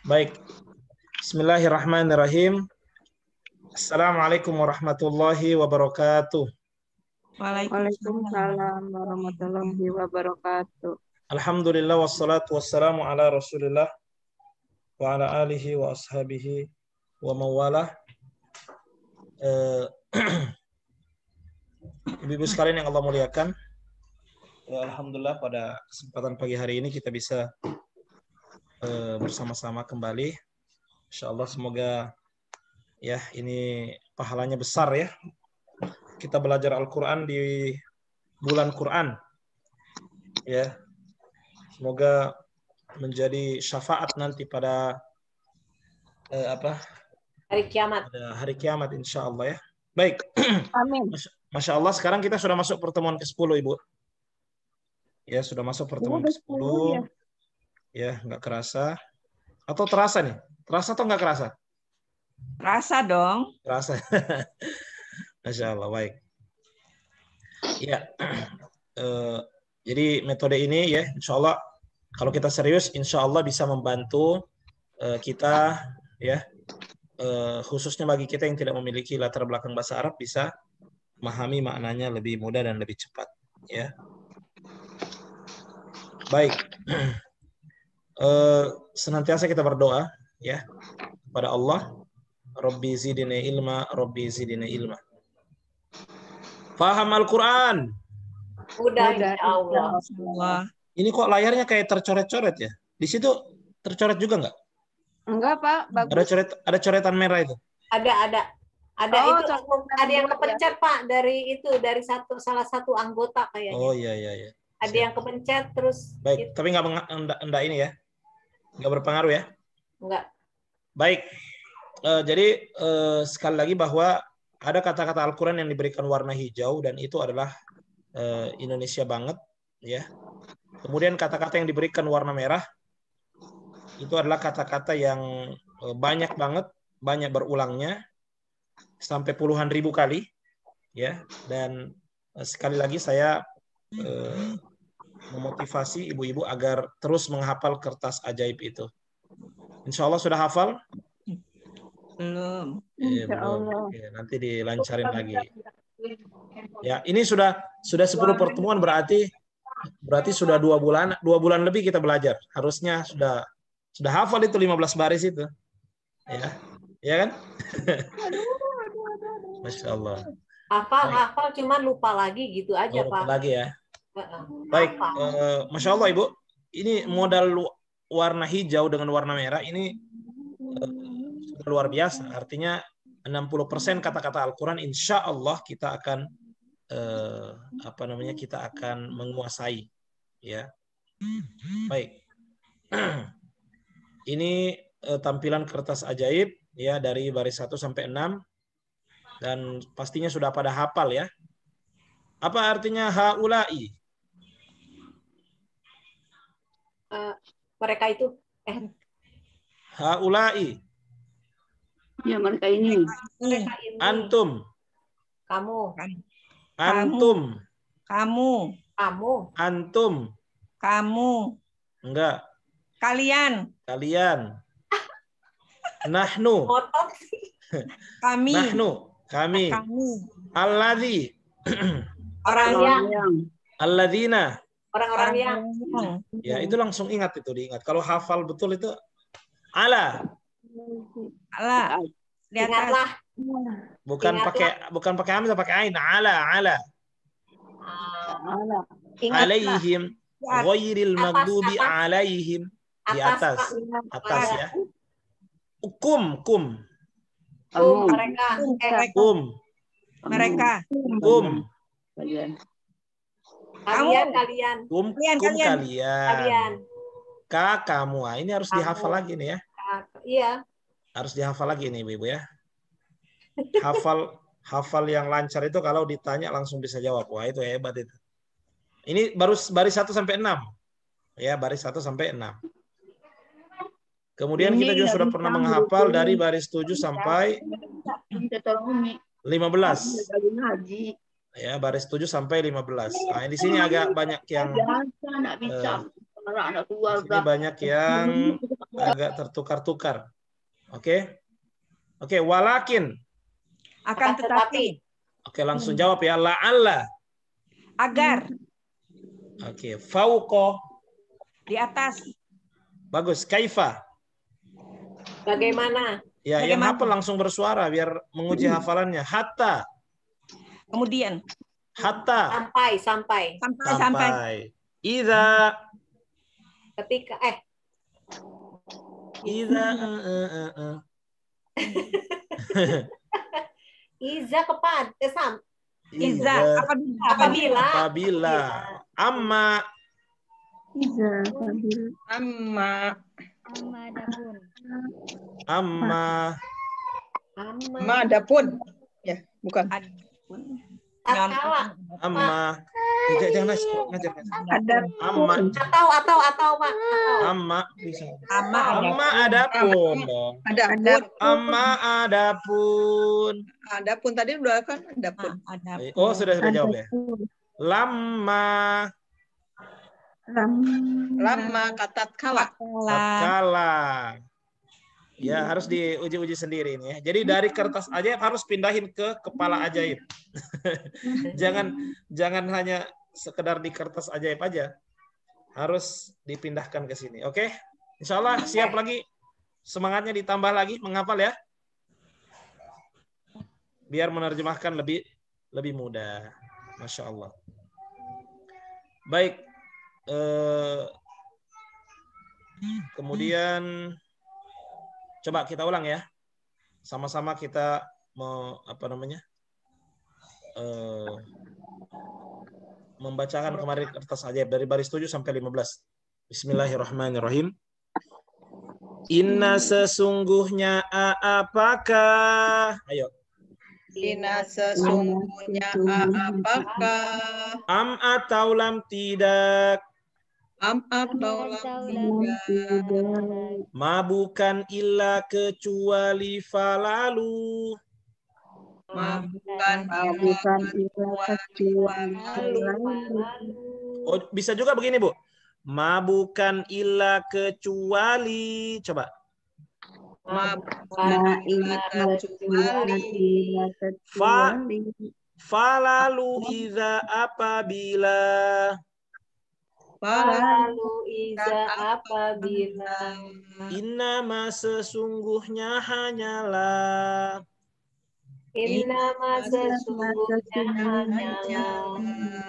Baik. Bismillahirrahmanirrahim. Assalamualaikum warahmatullahi wabarakatuh. Waalaikumsalam warahmatullahi wabarakatuh. Alhamdulillah wassalatu wassalamu ala Rasulillah wa ala alihi wa ashabihi wa mawalah. Ibu-ibu sekalian yang Allah muliakan, alhamdulillah pada kesempatan pagi hari ini kita bisa bersama-sama kembali. Insyaallah semoga ya ini pahalanya besar ya. Kita belajar Al-Qur'an di bulan Qur'an. Ya. Semoga menjadi syafaat nanti pada hari kiamat. Pada hari kiamat insyaallah ya. Baik. Amin. Masya Allah sekarang kita sudah masuk pertemuan ke-10 Ibu. Ya sudah masuk pertemuan ke-10. Ya nggak kerasa. Atau terasa nih? Terasa atau nggak kerasa? Terasa dong. Terasa. Masya Allah baik. Ya. Jadi metode ini ya insya Allah kalau kita serius insya Allah bisa membantu kita ya khususnya bagi kita yang tidak memiliki latar belakang bahasa Arab bisa memahami maknanya lebih mudah dan lebih cepat ya. Baik. Senantiasa kita berdoa ya kepada Allah, Rabbi zidni ilma, Rabbi zidni ilma. Faham Al-Qur'an? Udah insyaallah. Ini kok layarnya kayak tercoret-coret ya? Di situ tercoret juga nggak? Enggak, Pak. Bagus. Ada coretan merah itu. Ada Oh, itu ada yang kepencet Pak dari salah satu anggota kayaknya. Oh iya. Ada yang kepencet terus. Baik, tapi enggak ini ya. Enggak berpengaruh ya? Enggak. Baik. Jadi sekali lagi bahwa ada kata-kata Al-Qur'an yang diberikan warna hijau dan itu adalah Indonesia banget ya. Kemudian kata-kata yang diberikan warna merah itu adalah kata-kata yang banyak banget, banyak berulangnya sampai puluhan ribu kali ya. Dan sekali lagi saya memotivasi ibu-ibu agar terus menghafal kertas ajaib itu. Insya Allah sudah hafal? Belum. Belum. Ya, nanti dilancarin lagi. Ya, ini sudah 10 pertemuan berarti sudah 2 bulan lebih kita belajar. Harusnya sudah hafal itu 15 baris itu. Ya. Ya kan? Masya Allah. Hafal cuman lupa lagi gitu aja, lupa Pak. Lagi ya. Baik, Masya Allah Ibu. Ini modal warna hijau dengan warna merah ini luar biasa. Artinya 60% kata-kata Al-Quran insya Allah kita akan kita akan menguasai ya. Baik. Ini tampilan kertas ajaib ya dari baris 1 sampai 6 dan pastinya sudah pada hafal ya. Apa artinya haulai? Mereka itu haulai. Ya, mereka ini. Antum. Kamu. Antum. Kamu. Antum. Kamu. Enggak. Kalian. Nahnu. Kami. Nahnu. Kami. Alladzi. Orang yang. Alladzina. Orang-orang yang. Ya, itu langsung diingat. Kalau hafal betul itu ala. Ingatlah. Bukan pakai hamzah, pakai ain. Ala. Alaihim ghairil maghdubi alaihim. Di atas ya. Kum. Mereka. Kalian. Kalian. Kamu. Ini harus dihafal lagi nih ya. Iya. Harus dihafal lagi nih Ibu ya. Hafal yang lancar itu kalau ditanya langsung bisa jawab. Wah, itu hebat itu. Ini baris 1 sampai 6. Ya, baris 1 sampai 6. Kemudian kita juga sudah pernah menghafal dari baris 7 sampai 15. Ya, baris 7 sampai 15. Nah, di sini agak banyak yang anak Di keluarga. sini banyak yang agak tertukar-tukar. Oke. Oke, walakin. Akan tetapi. Oke, langsung jawab ya. La'alla. Agar. Oke, fauqo. Di atas. Bagus. Kaifa. Bagaimana? Ya, yang Bagaimana? hafal langsung bersuara biar menguji hafalannya. Hatta. Kemudian. Hatta. Sampai. Sampai. Iza. Ketika Iza. Iza kepada Iza. apabila. Apabila. Amma. Iza. Amma. Amma. Amma adapun. Ya, bukan. Tatkala. Amma. Jangan ngajar. Ada Amma. Atau Pak. Amma bisa. Amma adapun dong. adapun. Amma adapun. Adapun tadi udah kan adapun. Oh, sudah jawab ya. Lama Tatkala. Ya, harus diuji-uji sendiri ini ya. Jadi dari kertas ajaib harus pindahin ke kepala ajaib. Jangan hanya sekedar di kertas ajaib aja. Harus dipindahkan ke sini. Oke? Insya Allah siap lagi. Semangatnya ditambah lagi menghafal ya. Biar menerjemahkan lebih mudah. Masya Allah. Baik. Kemudian coba kita ulang ya. Sama-sama kita membacakan kemarin kertas ajaib dari baris 7 sampai 15. Bismillahirrahmanirrahim. Inna sesungguhnya apakah? Ayo. Inna sesungguhnya apakah? Am atau lam tidak? Am atau lam tidak? Ma bukan illa kecuali falalu. Ma bukan illa kecuali. Oh, bisa juga begini, Bu. Ma bukan illa kecuali. Coba. Ma bukan illa kecuali. Falalu iza apabila. Lalu iza apabila. Innama sesungguhnya hanyalah. Innama sesungguhnya hanyalah.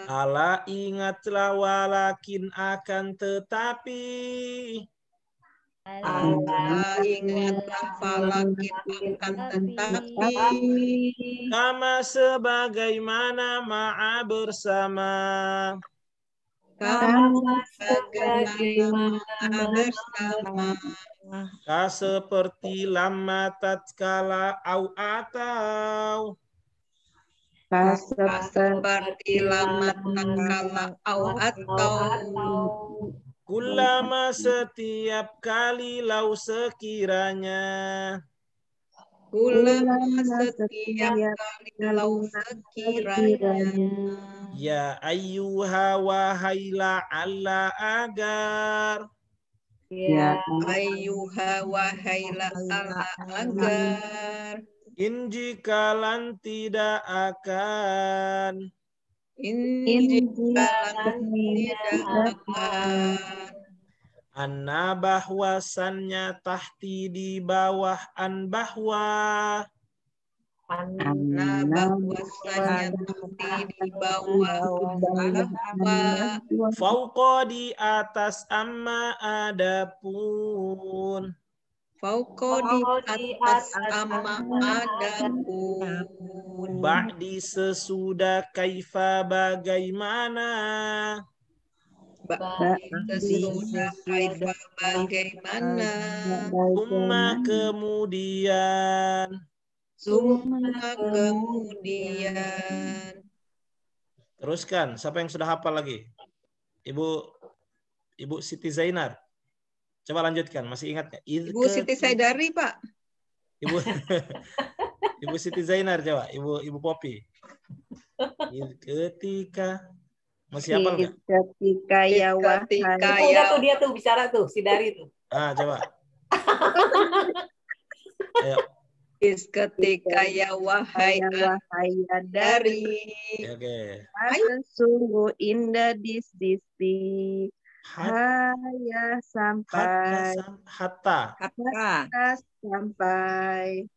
Ala ingatlah walakin akan tetapi. Allah ingatlah walakin akan tetapi. Kama sebagaimana ma'a bersama. Kama sebagaimana bersama. Ka seperti lama tatkala au atau. Seperti lama tatkala au atau. Kulama setiap kali lau sekiranya. Kulama setiap kali lau sekiranya. Ya ayyuha wahai la'alla agar. Ya Ayyuha wahai la'alla agar. In jikalan tidak akan. Jikalan tidak akan. Anna bahwasannya tahti di bawah an bahwa. Anna bahwasannya tahti di bawah bahwa. Fauqa di atas amma adapun. Fauqa di atas amma adapun. Ba'di sesudah kaifa bagaimana. Sesudah kaifa bagaimana. Summa kemudian. Teruskan. Siapa yang sudah hafal lagi? Ibu Siti Zainar. Coba lanjutkan. Masih ingat nggak? Ibu Siti Saidari, Pak. Ibu Siti Zainar coba. Ibu Popi. Ketika Masih hafal nggak? Ketika ya Ketika wahai. Udah tuh dia tuh bicara tuh si Dari tuh. Ah, coba. Ayo. Ketika ya wahai Dari. Oke. Sungguh indah di sisi. Hat, Haya sampai. hatta. Hatta sampai.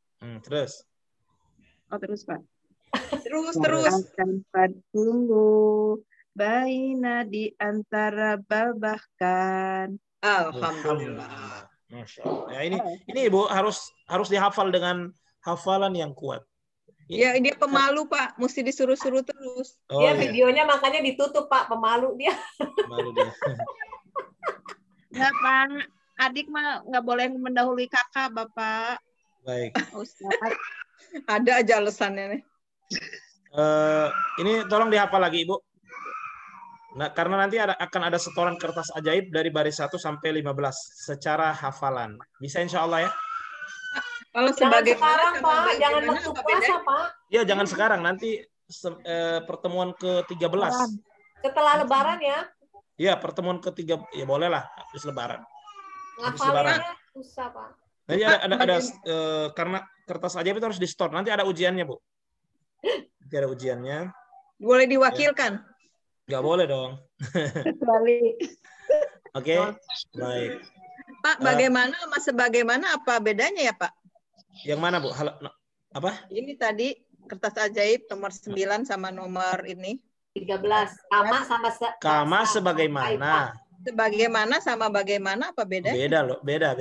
Terus. Oh terus Pak. Terus. Akan tunggu baina di antara babahkan. Alhamdulillah. Masya Allah. Ya, ini Ibu harus dihafal dengan hafalan yang kuat. Ya, dia pemalu, Pak. Mesti disuruh-suruh terus. Oh, Dia iya. videonya makanya ditutup Pak, pemalu dia. Malu dia. Enggak Pak, adik mah nggak boleh mendahului kakak Bapak. Baik. Ustaz. Ada aja alasannya nih. Ini tolong dihafal lagi Ibu. Nah, karena nanti akan ada setoran kertas ajaib dari baris 1 sampai 15 secara hafalan. Bisa insya Allah ya? Kalau Jangan sebagai sekarang Pak, jangan waktu puasa Pak. Ya, jangan sekarang. Nanti pertemuan ke-13. Setelah Lebaran ya. Ya, pertemuan ke-3. Ya, boleh lah. Habis Lebaran. Ngafalinnya susah Pak. Nanti ada karena kertas ajaib itu harus di-store. Nanti ada ujiannya, Bu. Nanti ada ujiannya. boleh diwakilkan. Nggak boleh dong. Kecuali. Oke, baik. Pak, bagaimana sama sebagaimana apa bedanya ya, Pak? Yang mana, Bu? Apa? Ini tadi kertas ajaib nomor 9 sama nomor ini. 13. Kama sebagaimana. Sebagaimana sama bagaimana apa bedanya? Beda loh, beda.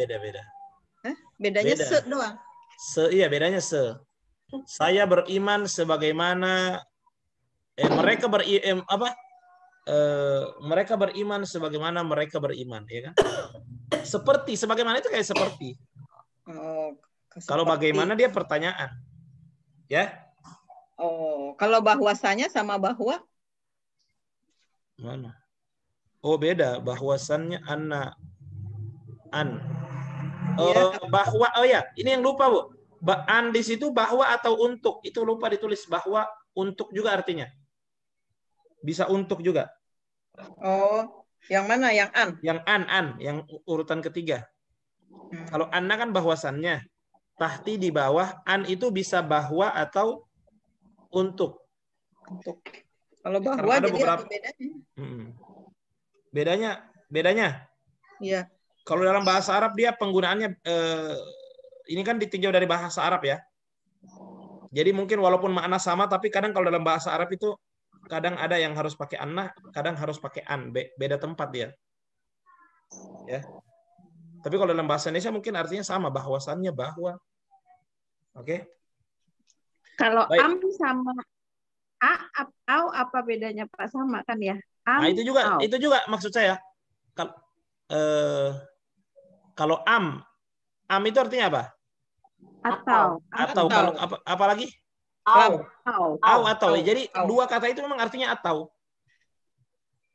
Hah? Bedanya Beda. se doang. Iya, bedanya se. Saya beriman sebagaimana mereka mereka beriman sebagaimana mereka beriman, ya kan? Seperti, sebagaimana itu kayak seperti. Oh, Kalau bagaimana dia pertanyaan. Ya? Oh, kalau bahwasanya sama bahwa? Mana? Oh, beda. Bahwasannya bahwa, oh ya, ini yang lupa, Bu. An di situ bahwa atau untuk, itu lupa ditulis. Bahwa untuk juga artinya. Bisa untuk juga. Oh, yang mana? Yang an? Yang an, yang urutan ketiga. Kalau anna kan bahwasannya. Tahti di bawah, an itu bisa bahwa atau untuk. Untuk. Kalau bahwa Ada jadi beberapa apa bedanya? Bedanya. Iya. Kalau dalam bahasa Arab dia penggunaannya ini kan ditinjau dari bahasa Arab ya. Jadi mungkin walaupun makna sama, tapi kadang kalau dalam bahasa Arab itu kadang ada yang harus pakai anna, kadang harus pakai an, beda tempat dia. Ya. Tapi kalau dalam bahasa Indonesia mungkin artinya sama, bahwasannya bahwa. Oke. Kalau Baik. am sama au apa bedanya Pak? Sama kan ya? Am, Nah, itu juga maksud saya. Kalau am itu artinya apa? Atau Kalau apa lagi? Atau. Jadi dua kata itu memang artinya atau.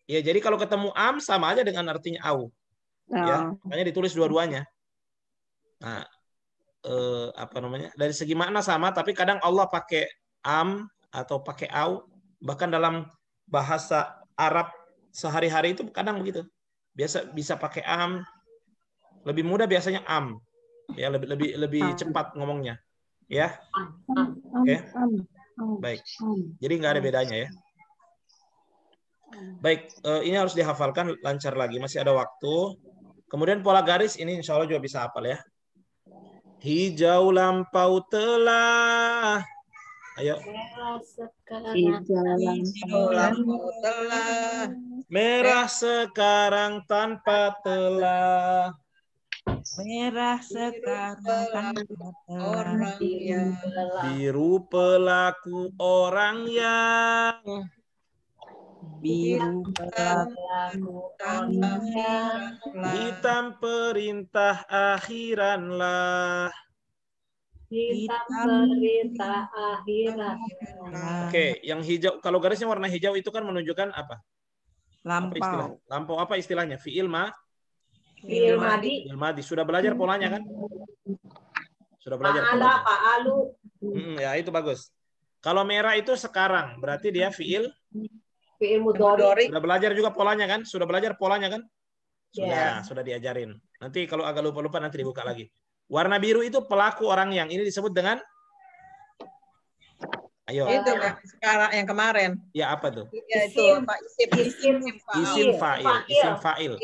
Ya, jadi kalau ketemu am sama aja dengan artinya au. Ya, makanya ditulis dua-duanya. Nah, dari segi makna sama, tapi kadang Allah pakai am atau pakai au, bahkan dalam bahasa Arab sehari-hari itu kadang begitu. Biasa bisa pakai am, lebih mudah biasanya am. Ya, lebih cepat ngomongnya. Ya. Oke. Baik. Jadi nggak ada bedanya ya. Baik, ini harus dihafalkan lancar lagi, masih ada waktu. Kemudian pola garis ini insya Allah juga bisa hafal ya. Hijau lampau telah. Ayo. Hijau lampau telah. Merah sekarang tanpa telah. Merah sekarang Orang yang Biru pelaku orang yang biru hitam perintah akhiranlah. Perintah akhirat. Oke, yang hijau, kalau garisnya warna hijau itu kan menunjukkan apa? lampau. Lampau apa istilahnya? Fi'il Madi. madi. Sudah belajar polanya kan? Sudah belajar Ada polanya. apa? Alu. Ya, itu bagus. Kalau merah itu sekarang, berarti dia fi'il Fi'il mudhari. Sudah belajar juga polanya kan? Sudah belajar polanya kan? Ya. Sudah diajarin. Nanti kalau agak lupa-lupa nanti dibuka lagi. Warna biru itu pelaku orang yang ini disebut dengan ayo. Itu yang sekarang yang kemarin. Ya apa tuh? Ya itu Isim. Pak Isim fa'il.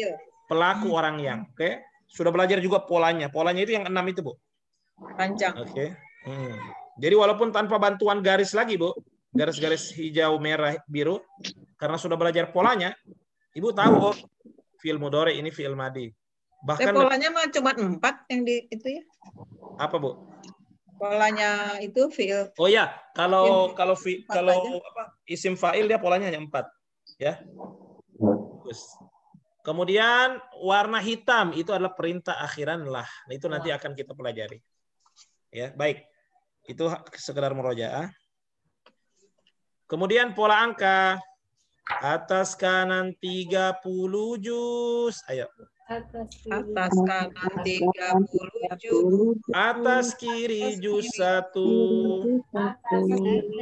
Pelaku orang yang. Oke. Sudah belajar juga polanya. Polanya itu yang 6 itu, Bu. Panjang. Oke. Jadi walaupun tanpa bantuan garis lagi, Bu. Garis-garis hijau, merah, biru. Karena sudah belajar polanya, Ibu tahu, oh, fi'il mudhari ini fi'il madi. Bahkan polanya mah cuma 4 yang di itu ya. apa, Bu? Polanya itu fi'il. Oh ya, kalau apa, isim fa'il dia polanya hanya 4, ya. Terus. Kemudian warna hitam itu adalah perintah akhiran lah. Nah, itu nanti akan kita pelajari. Ya, baik. Itu sekedar murojaah. Kemudian pola angka atas kanan 30 juz. Ayo. Atas kanan 30 juz. Atas kiri juz 1.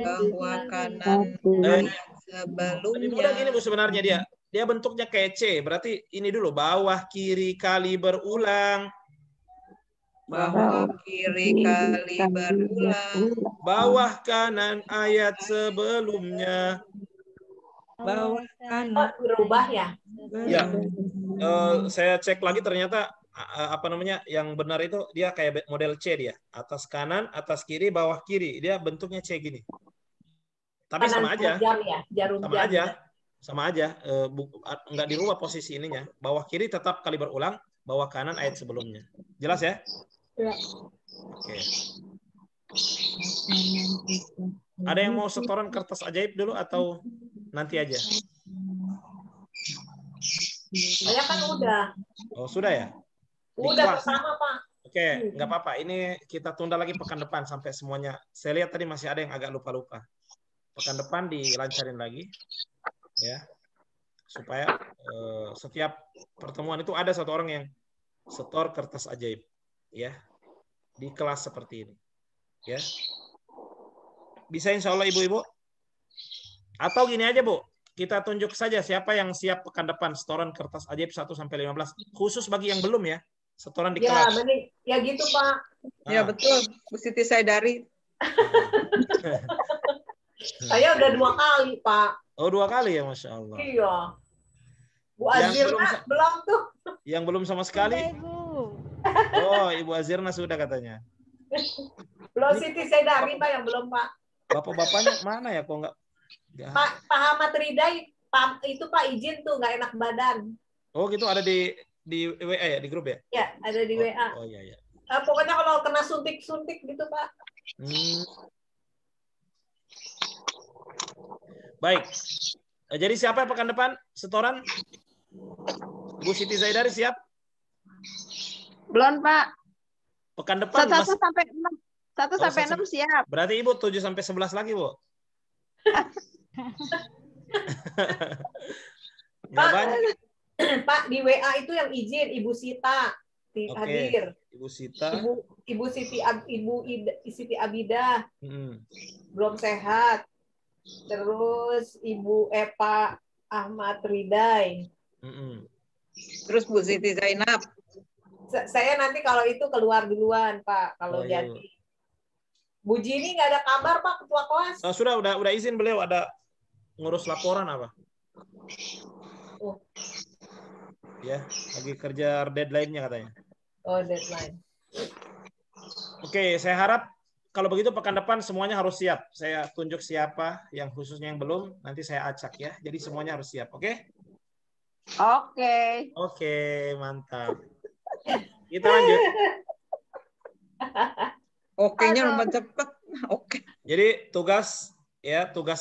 Bawah kanan ayat sebelumnya. Lebih mudah gini, Bu, sebenarnya dia. Dia bentuknya kayak C. Berarti ini dulu bawah kiri kali berulang. Bawah kiri kali berulang. Bawah kanan ayat sebelumnya. Bawah Oh, kanan. berubah ya? Ya. Saya cek lagi ternyata apa namanya yang benar itu dia kayak model C dia. Atas kanan, atas kiri, bawah kiri. Dia bentuknya C gini. Tapi Kanan sama aja. jam ya, jarum Sama jam. aja. Sama aja. Nggak dirubah posisi ininya. Bawah kiri tetap kali berulang. Bawah kanan ayat sebelumnya. Jelas ya? Ya. Oke. Ada yang mau setoran kertas ajaib dulu atau nanti aja? Saya kan udah. Oh, sudah ya? Udah kelas. pertama, Pak. Oke, nggak apa-apa. Ini kita tunda lagi pekan depan sampai semuanya. Saya lihat tadi masih ada yang agak lupa-lupa. Pekan depan dilancarin lagi. Ya. Supaya setiap pertemuan itu ada satu orang yang setor kertas ajaib. Ya. Di kelas seperti ini. Ya. Bisa insya Allah ibu-ibu? Atau gini aja, Bu. Kita tunjuk saja siapa yang siap pekan depan setoran kertas ajaib 1 sampai 15. Khusus bagi yang belum ya. Setoran di Ya, kelas. ya gitu, Pak. Ya betul. Bu Siti Saidari. Saya udah 2 kali, Pak. Oh, 2 kali ya, Masya Allah. Iya. Bu Yang Azirna belum tuh. Yang belum sama sekali? Oh, Ibu Azirna sudah katanya. Belum Siti Saidari, Pak, yang belum, Pak. Bapak-bapaknya mana ya? Kok nggak? Pak Ahmad Ridai, Pak, itu Pak izin tuh, nggak enak badan. Oh, gitu ada di WA ya, di grup ya? Ya, ada di WA. Oh iya, iya. Pokoknya kalau kena suntik-suntik gitu, Pak. Baik. Jadi siapa pekan depan setoran? Bu Siti Zaidari siap? Belum, Pak. Pekan depan 1 sampai 6. 1 Oh, sampai 6 1 siap. Berarti Ibu 7 sampai 11 lagi, Bu. Nggak Pak, banyak. Pak, di WA itu yang izin Ibu Sita hadir. Ibu Sita. Ibu Siti Abidah belum sehat. Terus Ibu Epa Ahmad Ridai. Terus Bu Siti Zainab. Saya nanti kalau itu keluar duluan, Pak. Kalau iya. jadi Bu Jini nggak ada kabar, Pak, ketua kelas. Oh, sudah izin beliau ada ngurus laporan apa? Oh. Ya, lagi kerja deadline-nya katanya. Oh, deadline. Oke, saya harap kalau begitu pekan depan semuanya harus siap. Saya tunjuk siapa yang khususnya yang belum, nanti saya acak ya. Jadi semuanya harus siap, oke? Oke. Oke, mantap. Kita lanjut. Oke-nya nomor cepet. Oke. Jadi tugas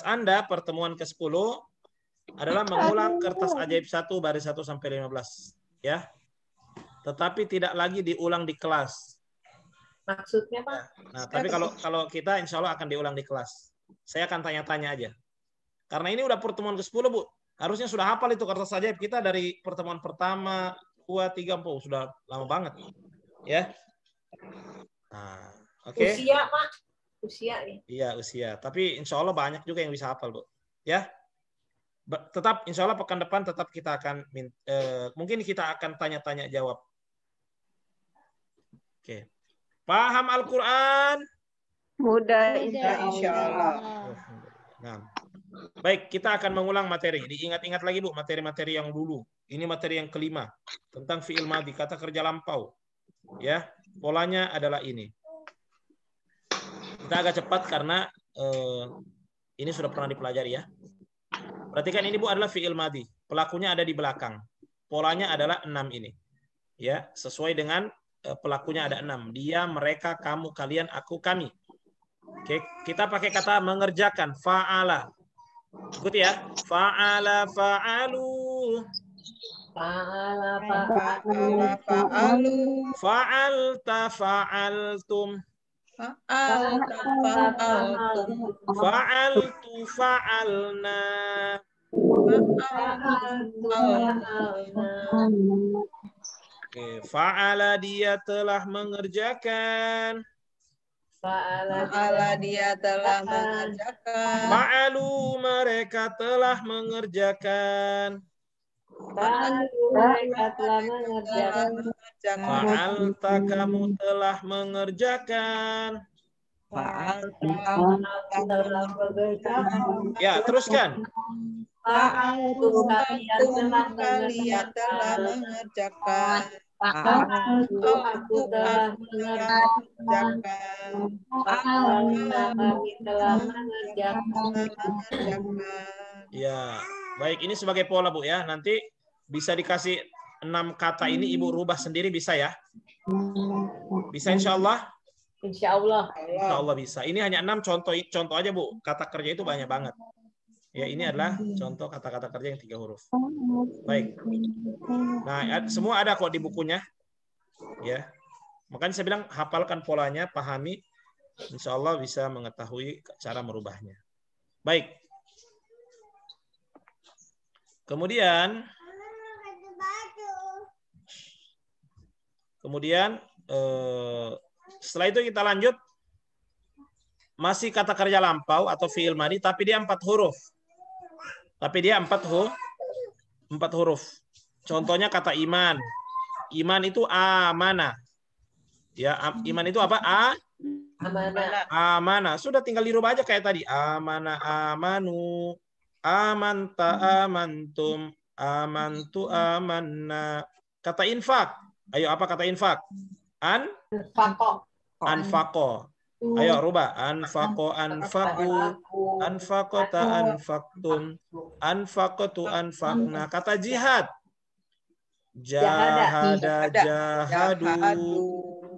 Anda pertemuan ke-10 adalah mengulang kertas ajaib 1 baris 1 sampai 15, ya. Tetapi tidak lagi diulang di kelas. Maksudnya, Pak? Nah, tapi kalau kita insya Allah akan diulang di kelas. Saya akan tanya-tanya aja. Karena ini udah pertemuan ke-10, Bu. Harusnya sudah hafal itu kertas ajaib kita dari pertemuan pertama, 2, 3, 4. Sudah lama banget. Ya. Nah, oke. Usia, Pak. Usia ya. Iya, usia. Tapi insya Allah banyak juga yang bisa hafal, Bu. Ya. tetap insya Allah pekan depan tetap kita akan mungkin kita akan tanya-tanya jawab. Oke. Paham Al-Quran? Mudah insya Allah. Nah, baik, kita akan mengulang materi. Diingat-ingat lagi Bu, materi-materi yang dulu. Ini materi yang kelima tentang fi'il madhi, kata kerja lampau. Ya, polanya adalah ini. Kita agak cepat karena ini sudah pernah dipelajari ya. Perhatikan ini Bu adalah fi'il madhi. Pelakunya ada di belakang. Polanya adalah 6 ini. Ya, sesuai dengan pelakunya ada 6. Dia, mereka, kamu, kalian, aku, kami. Oke, kita pakai kata mengerjakan. Fa'ala. Ikuti ya. Fa'ala, fa'alu. Fa'ala Fa'alu. Fa'alta, fa'altum. Fa'altu, fa'alna. Oke, fa'ala dia telah mengerjakan. Fa'ala dia telah mengerjakan. Fa'alu mereka telah mengerjakan. mereka telah mengerjakan. Fa'alta kamu telah mengerjakan. Ya, teruskan. Fa'altu Kalian telah mengerjakan. Fa'altu aku telah mengerjakan. Fa'alna kami telah mengerjakan. Ya, baik, ini sebagai pola Bu ya. Nanti bisa dikasih 6 kata ini Ibu rubah sendiri bisa ya? Bisa insya Allah? Insya Allah. Insya Allah bisa. Ini hanya 6 contoh aja Bu. Kata kerja itu banyak banget. Ya, ini adalah contoh kata-kata kerja yang 3 huruf. Baik. Nah, semua ada kok di bukunya. Ya. Makanya saya bilang hafalkan polanya, pahami. Insya Allah bisa mengetahui cara merubahnya. Baik. Kemudian setelah itu kita lanjut. Masih kata kerja lampau atau fi'il madhi, tapi dia 4 huruf. Tapi dia 4 huruf. Contohnya kata iman. Iman itu amana. Ya, iman itu apa? Amana. Sudah tinggal dirubah aja kayak tadi. Amana, amanu. Amanta, amantum. Amantu, amanna. Kata infak. Ayo, apa kata infak? Anfaqo. Ayo rubah. Anfaqo, anfaqu. Anfaqota, anfaqtum. Anfaqotu, anfaqna. Kata jihad. Jahada, jahadu.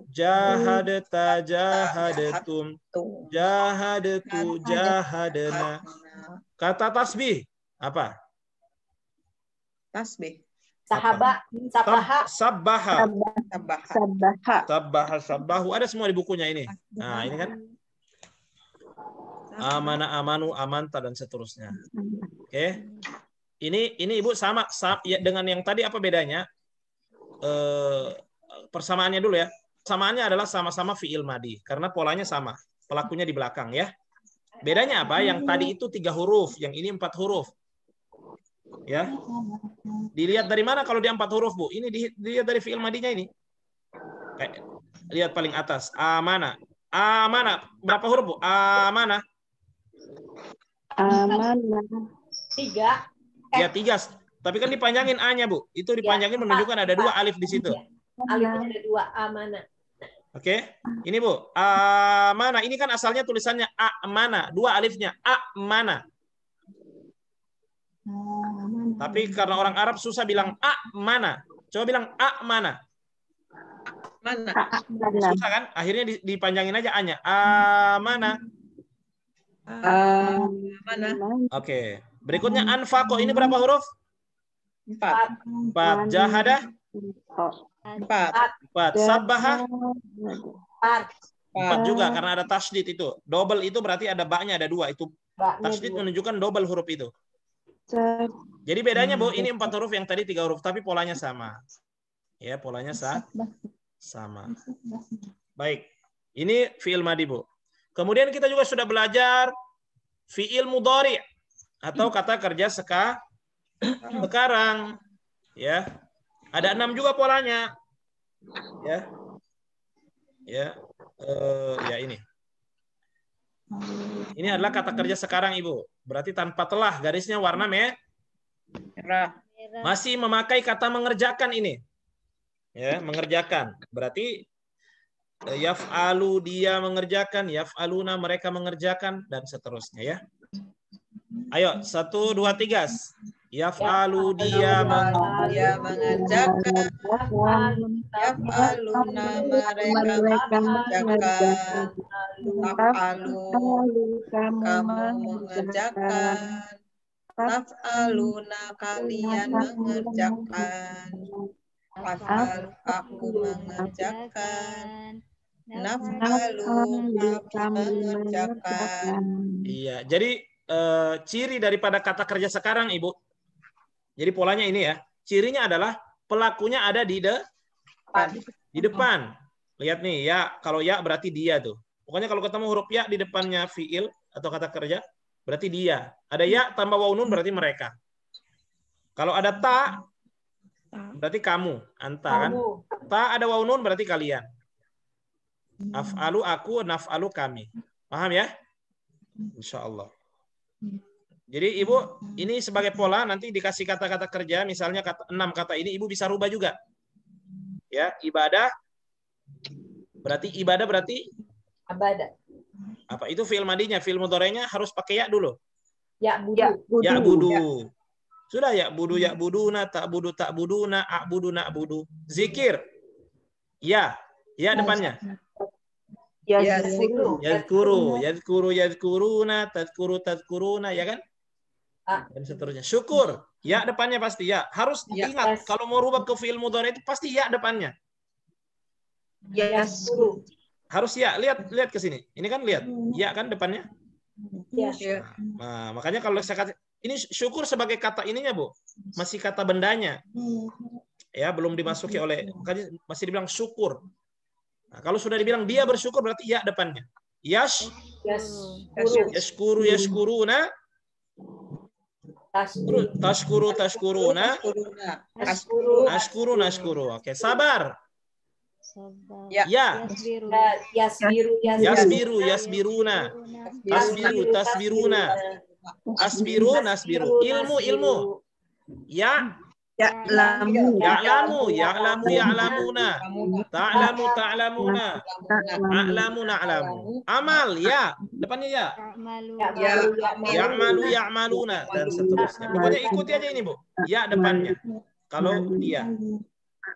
Jahadata, jahadatum. Jahadatu, jahadana. Kata tasbih. Apa? Tasbih. Sabbaha. Sabbahu. Ada semua di bukunya ini. Nah, ini kan. Amana, amanu, amanta, dan seterusnya. Oke. Ini Ibu sama ya, dengan yang tadi apa bedanya? Persamaannya dulu ya. Samaannya adalah sama-sama fi'il madhi. Karena polanya sama. Pelakunya di belakang ya. Bedanya apa? Yang tadi itu 3 huruf. Yang ini 4 huruf. Ya. Dilihat dari mana kalau dia 4 huruf, Bu? Ini dilihat dari fi'il madhinya ini. Lihat paling atas. Amana. Amana. Berapa huruf, Bu? Amana. Amana. 3. Ya 3. Tapi kan dipanjangin A-nya, Bu. Itu dipanjangin menunjukkan ada 2 alif di situ. Alifnya ada 2. Amana. Oke. Ini, Bu. Amana. Ini kan asalnya tulisannya A-mana. 2 alifnya. A-mana. Tapi karena orang Arab susah bilang A-mana. Coba bilang A-mana. Mana? Susah kan? Akhirnya dipanjangin aja A-nya. A-mana. Mana? Oke. Berikutnya anfaqo. Ini berapa huruf? 4. Jahada? 4. Sabbaha? 4 juga karena ada tasydid itu. Double itu berarti ada ba-nya ada 2. Itu tasydid menunjukkan double huruf itu. Jadi bedanya, Bu, ini 4 huruf, yang tadi 3 huruf, tapi polanya sama. Ya, polanya sama. Baik. Ini fi'il madhi, Bu. Kemudian kita juga sudah belajar fi'il mudhari. atau kata kerja sekarang. Ya. Ada 6 juga polanya. Ya. Ya. Ya ini. Ini adalah kata kerja sekarang, Ibu. Berarti tanpa telah, garisnya warna Merah. masih memakai kata mengerjakan ini. Ya, mengerjakan. Berarti yaf'alu dia mengerjakan, yaf'aluna mereka mengerjakan, dan seterusnya ya. Ayo, 1, 2, 3. Yaf'alu dia Dia mengerjakan. Yaf'aluna mereka mengerjakan. Taf'alu kamu mengerjakan. Taf'aluna kalian mengerjakan. Taf'alu aku mengerjakan. Naf'alu kami mengerjakan. Iya, jadi ciri daripada kata kerja sekarang, Ibu. Jadi polanya ini ya. Cirinya adalah pelakunya ada di depan. Lihat nih, ya, kalau ya berarti dia tuh. Pokoknya kalau ketemu huruf ya di depannya fiil atau kata kerja, berarti dia. Ada ya tambah waw nun berarti mereka. Kalau ada ta, berarti kamu, anta kan? Ta ada waw nun berarti kalian. Af'alu aku, naf'alu kami. Paham ya? Insya Allah. Jadi Ibu, ini sebagai pola nanti dikasih kata-kata kerja, misalnya 6 kata ini Ibu bisa rubah juga. Ya, ibadah berarti Abada. apa itu fi'il madinya, fi'il mudhari'nya harus pakai ya dulu. Ya budu. Ya budu. Sudah ya buduna, tak buduna, a'budu na'budu. Zikir. Ya depannya. Yadhkuruna, tadhkuruna, ya kan? Dan seterusnya. Syukur. Ya depannya pasti ya. Harus ingat kalau mau rubah ke fi'il mudhari itu pasti ya depannya. Harus ya. Lihat ke sini. Ini kan lihat. Ya kan depannya? Nah, makanya kalau saya kata ini syukur sebagai kata ininya, Bu. Masih kata bendanya. Ya, belum dimasuki oleh, makanya masih dibilang syukur. Nah, kalau sudah dibilang dia bersyukur berarti ya depannya. Yashkuruna. Tashkuruna. Nashkuru. Oke, sabar. Ya. Yasbiruna. Tasbiruna. Nasbiru. Ilmu. Ya. Ya'lamuna. Ta'lamuna. A'lamu. Amal, ya. Depannya ya. Ya'maluna. Dan seterusnya. Pokoknya ikuti aja ini, Bu. Ya depannya. Kalau dia.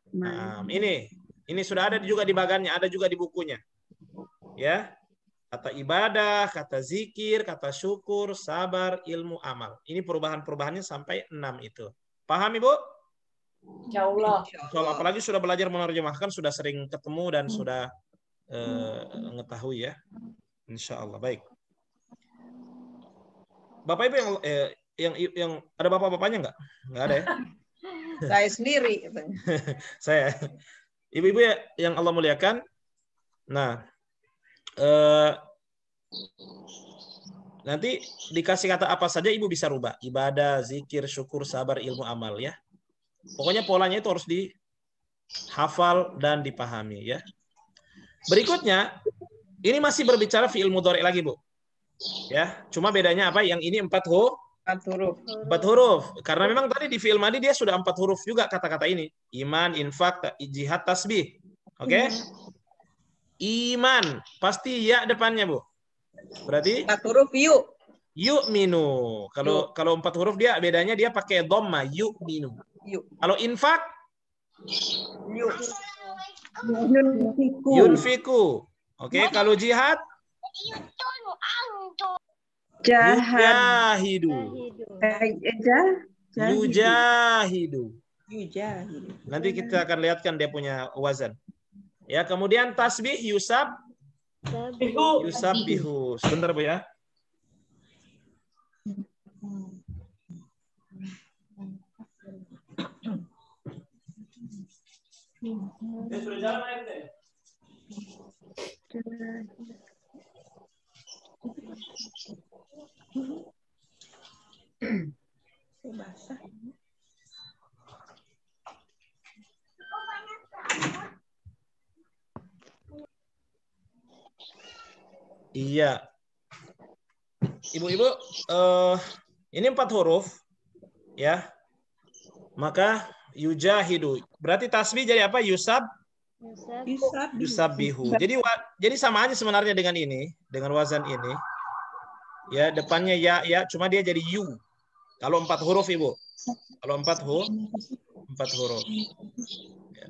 Nah, ini sudah ada juga di bagannya, ada juga di bukunya. Ya. Kata ibadah, kata zikir, kata syukur, sabar, ilmu, amal. Ini perubahan-perubahannya sampai 6 itu. Paham, Ibu? Insya Allah. Apalagi sudah belajar menerjemahkan, sudah sering ketemu dan sudah mengetahui ya. Insya Allah. Baik. Bapak Ibu yang ada bapak-bapaknya nggak? Nggak ada ya? Saya sendiri. Saya. Ibu-ibu yang Allah muliakan. Nah, nanti dikasih kata apa saja Ibu bisa rubah. Ibadah, zikir, syukur, sabar, ilmu, amal ya. Pokoknya polanya itu harus dihafal dan dipahami ya. Berikutnya, ini masih berbicara fi'il mudhari lagi, Bu. Ya, cuma bedanya apa? Yang ini 4 huruf. Karena memang tadi di fi'il madi dia sudah 4 huruf juga kata-kata ini. Iman, infak, jihad, tasbih. Oke? Iman, pasti ya depannya, Bu. Berarti 4 huruf yu'minu. Kalau 4 huruf dia bedanya dia pakai dhamma, yu'minu. Kalau infak yunfiku. Oke, kalau jihad yujahidu. Nanti kita akan lihatkan dia punya wazan. Ya, kemudian tasbih yusabbihu. Sebentar, Bu ya. Sudah jalan air teh. Iya. Ibu-ibu, ini 4 huruf, ya. Maka yujahidu. Berarti tasbih jadi apa? Yusabbihu. Jadi sama aja sebenarnya dengan ini, dengan wazan ini. Ya, depannya ya, cuma dia jadi yu. Kalau 4 huruf, Ibu. Kalau 4 huruf. Ya.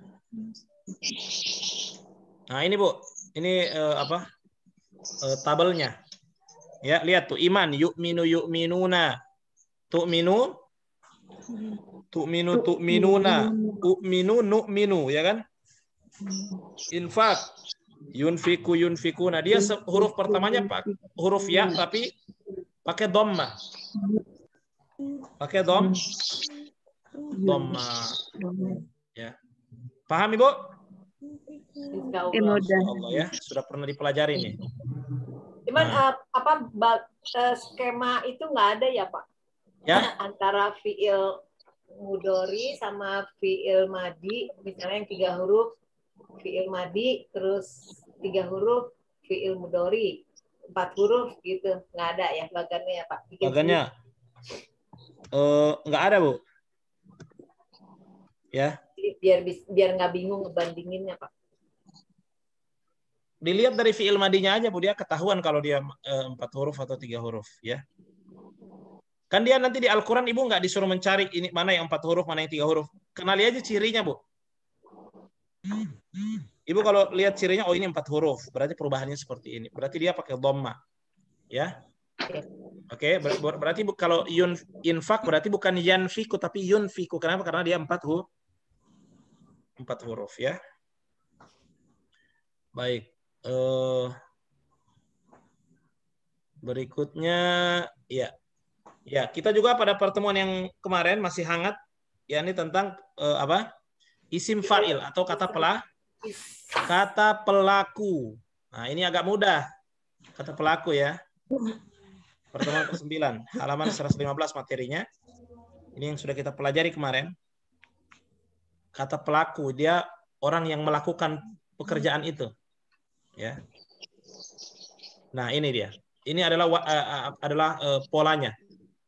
Nah, ini Bu. Ini tabelnya. Ya, lihat tuh, iman, yu'minuna. Tu'minuna, u'minu, nu'minu, ya kan? Infak, yunfiku. Nah, dia huruf pertamanya huruf ya, tapi pakai dhamma. Pakai dhamma. Ya. Paham, Ibu? Allah ya, sudah pernah dipelajari nih. Cuman skema itu nggak ada ya Pak? Ya. Antara fiil mudori sama fiil madi, misalnya yang 3 huruf fiil madi, terus 3 huruf fiil mudori, 4 huruf gitu, nggak ada ya bagannya ya Pak? Bagannya nggak ada Bu. Ya. Biar nggak bingung ngebandinginnya Pak. Dilihat dari fiil madinya aja Bu, dia ketahuan kalau dia 4 huruf atau 3 huruf, ya. Kan dia nanti di Al-Quran Ibu nggak disuruh mencari ini mana yang 4 huruf, mana yang 3 huruf. Kenali aja cirinya, Bu. Ibu kalau lihat cirinya, oh ini 4 huruf, berarti perubahannya seperti ini. Berarti dia pakai dhamma. Ya. Oke, berarti kalau infak berarti bukan yanfiku tapi yunfiku. Kenapa? Karena dia 4 huruf, ya. Baik. Berikutnya, ya. Ya, kita juga pada pertemuan yang kemarin masih hangat, ya, ini tentang isim fa'il atau kata pelaku. Nah, ini agak mudah. Kata pelaku ya. Pertemuan ke-9, halaman 115 materinya. Ini yang sudah kita pelajari kemarin. Kata pelaku, dia orang yang melakukan pekerjaan itu. Ya. Nah, ini dia. Ini adalah polanya.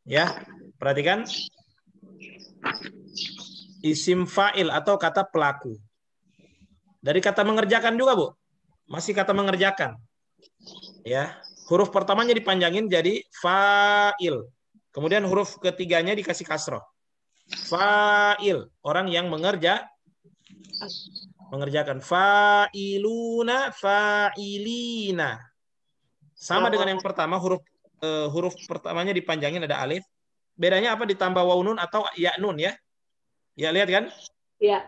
Ya, perhatikan. Isim fa'il atau kata pelaku. Dari kata mengerjakan juga, Bu. Masih kata mengerjakan. Ya, huruf pertamanya dipanjangin jadi fa'il. Kemudian huruf ketiganya dikasih kasroh. Fa'il, orang yang mengerjakan. Fa'iluna, fa'ilina. Sama dengan yang pertama, huruf pertamanya dipanjangin ada alif. Bedanya apa? Ditambah waw nun atau ya nun ya. Ya, lihat kan? Iya.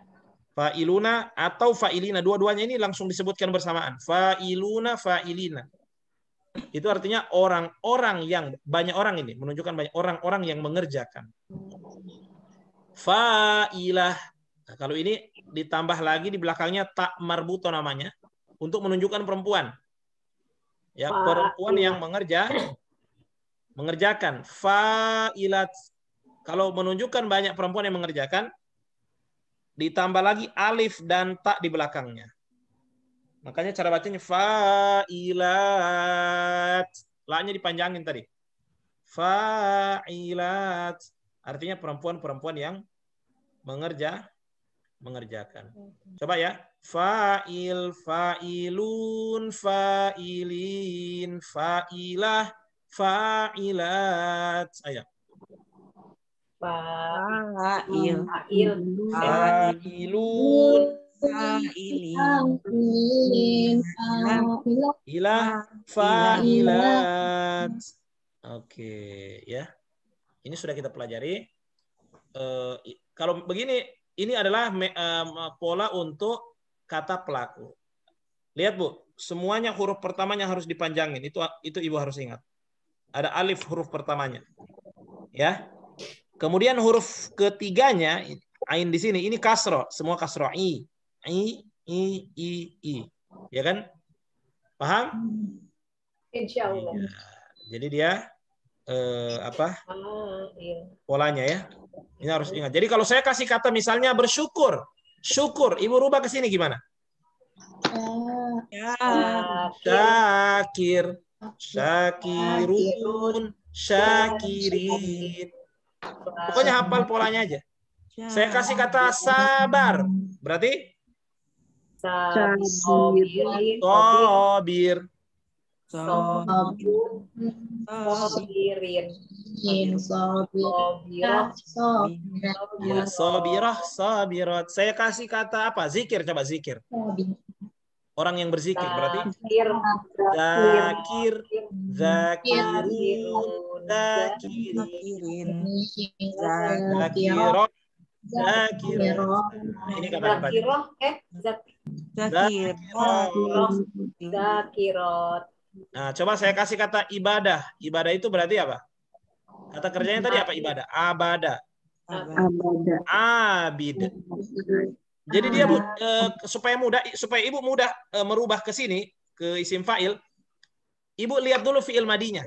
Fa'iluna atau fa'ilina. Dua-duanya ini langsung disebutkan bersamaan. Fa'iluna, fa'ilina. Itu artinya orang-orang yang, banyak orang ini. Menunjukkan banyak orang-orang yang mengerjakan. Fa'ilah. Nah, kalau ini ditambah lagi di belakangnya tak marbuto namanya. Untuk menunjukkan perempuan. Ya, perempuan yang mengerjakan. Fa'ilat. Kalau menunjukkan banyak perempuan yang mengerjakan, ditambah lagi alif dan tak di belakangnya. Makanya cara bacanya fa'ilat. La-nya dipanjangin tadi. Fa'ilat. Artinya perempuan-perempuan yang mengerjakan. Coba ya. Fa'il, fa'ilun, fa'ilin, fa'ilah, fa'ilat. Ayo. Fa'il, fa'ilun, ilah, fa'ilat. Oke, ya. Ini sudah kita pelajari. Kalau begini, ini adalah pola untuk kata pelaku. Lihat Bu, semuanya huruf pertamanya harus dipanjangin. Itu Ibu harus ingat. Ada alif huruf pertamanya. Ya. Kemudian huruf ketiganya, ain di sini, ini kasro, semua kasro. I. Ya kan? Paham? Insya Allah. Ya. Jadi dia polanya ya. Ini harus ingat. Jadi kalau saya kasih kata misalnya bersyukur, syukur, Ibu rubah ke sini gimana? Syakir. syakirun, syakirin. Pokoknya hafal polanya aja. Saya kasih kata sabar. Berarti Sobirin, sobir. sobirin, ya, Sobirah, sabirot. Saya kasih kata apa? Zikir, coba zikir. Orang yang berzikir berarti zakir, zakirun, zakirin, zakirot, zakirun. Ini kata-kata. Zakirot. Nah, coba saya kasih kata ibadah. Ibadah itu berarti apa? Kata kerjanya tadi apa ibadah? Abada. Abid. Jadi dia supaya ibu mudah merubah ke sini ke isim fa'il, ibu lihat dulu fi'il madinya.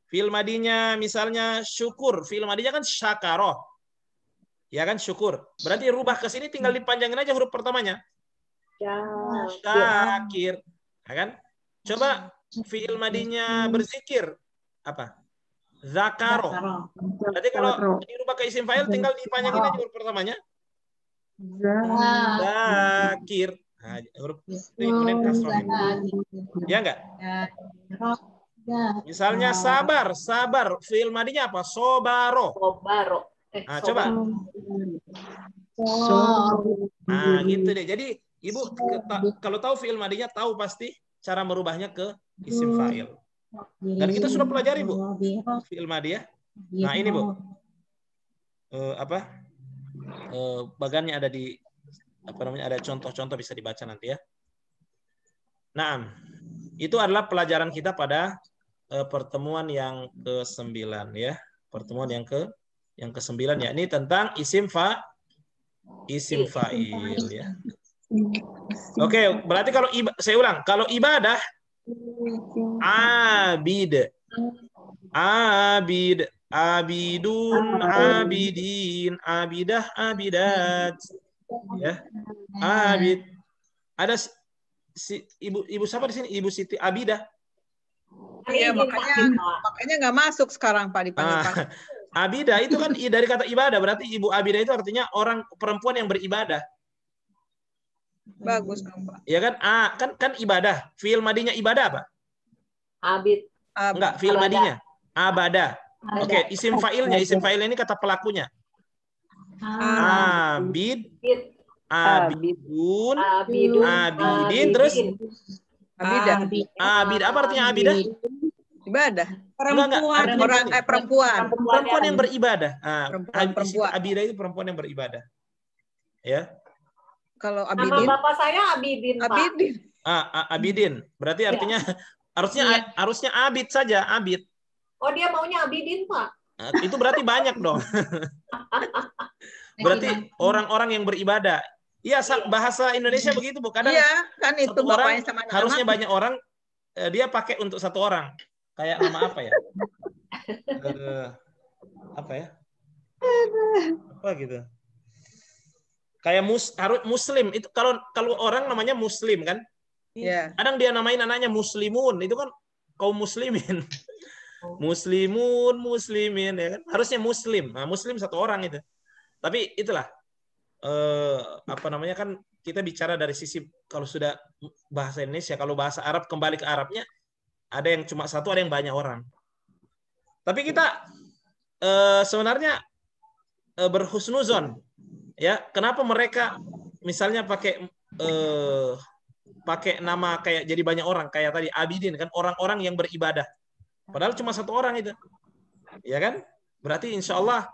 Fi'il madinya misalnya syukur, fi'il madinya kan syakaroh. Ya kan syukur. Berarti rubah ke sini tinggal dipanjangin aja huruf pertamanya. Syakir. Ya kan? Coba fi'il madinya berzikir apa? Zakaro. Berarti kalau dirubah ke isim fa'il tinggal dipanjangin aja huruf pertamanya. Zakir. Nah, huruf ini kemudian kasroh. Ya enggak? Misalnya sabar, sabar. Fi'il madinya apa? Sobaro. Nah, coba. Nah, gitu deh. Jadi, ibu kalau tahu fi'il madinya tahu pasti cara merubahnya ke isim fa'il. Dan kita sudah pelajari, Bu. Fi'il madi ya. Nah, ini, Bu. Bagannya ada di ada contoh-contoh bisa dibaca nanti ya. Nah, itu adalah pelajaran kita pada pertemuan yang ke-9 ya. Pertemuan yang ke-9 ya. Ini tentang isim fa'il ya. Oke, berarti kalau saya ulang, kalau ibadah abid, abidun, abidin, abidah, abidat, ya, abid. Ada ibu siapa di sini? Ibu Siti Abidah. Iya, makanya nggak masuk sekarang Pak dipanggil Pak. Abidah itu kan dari kata ibadah, berarti ibu Abidah itu artinya orang perempuan yang beribadah. Bagus dong Pak. Ya kan? Kan ibadah. Fi'il madinya ibadah apa? Abid. Enggak, fi'il madinya abada. Oke, isim fa'ilnya ini kata pelakunya. Abid, abidun, abidin, terus abid. Apa artinya abidah? Ibadah. Perempuan. Perempuan yang beribadah. Perempuan. Abidah itu perempuan yang beribadah. Ya. Kalau abidin. Nama bapak saya Abidin, Pak. Abidin. Abidin. Berarti artinya harusnya abid saja, abid. Oh, dia maunya Abidin, Pak. Itu berarti banyak dong. Berarti orang-orang yang beribadah. Iya, bahasa Indonesia begitu, Bu. Kadang iya, kan itu orang sama harusnya banyak orang, dia pakai untuk satu orang. Kayak nama apa ya? Apa ya? Apa gitu? Kayak muslim itu kalau orang namanya muslim kan? Iya. Kadang dia namain anaknya muslimun, itu kan kaum muslimin. Muslimun, muslimin ya kan? Harusnya muslim. Nah, muslim satu orang itu. Tapi itulah kan kita bicara dari sisi kalau sudah bahasa Indonesia, kalau bahasa Arab kembali ke Arabnya ada yang cuma satu, ada yang banyak orang. Tapi kita sebenarnya berhusnuzon. Ya, kenapa mereka misalnya pakai nama kayak jadi banyak orang kayak tadi abidin kan, orang-orang yang beribadah. Padahal cuma satu orang itu. Ya kan? Berarti insya Allah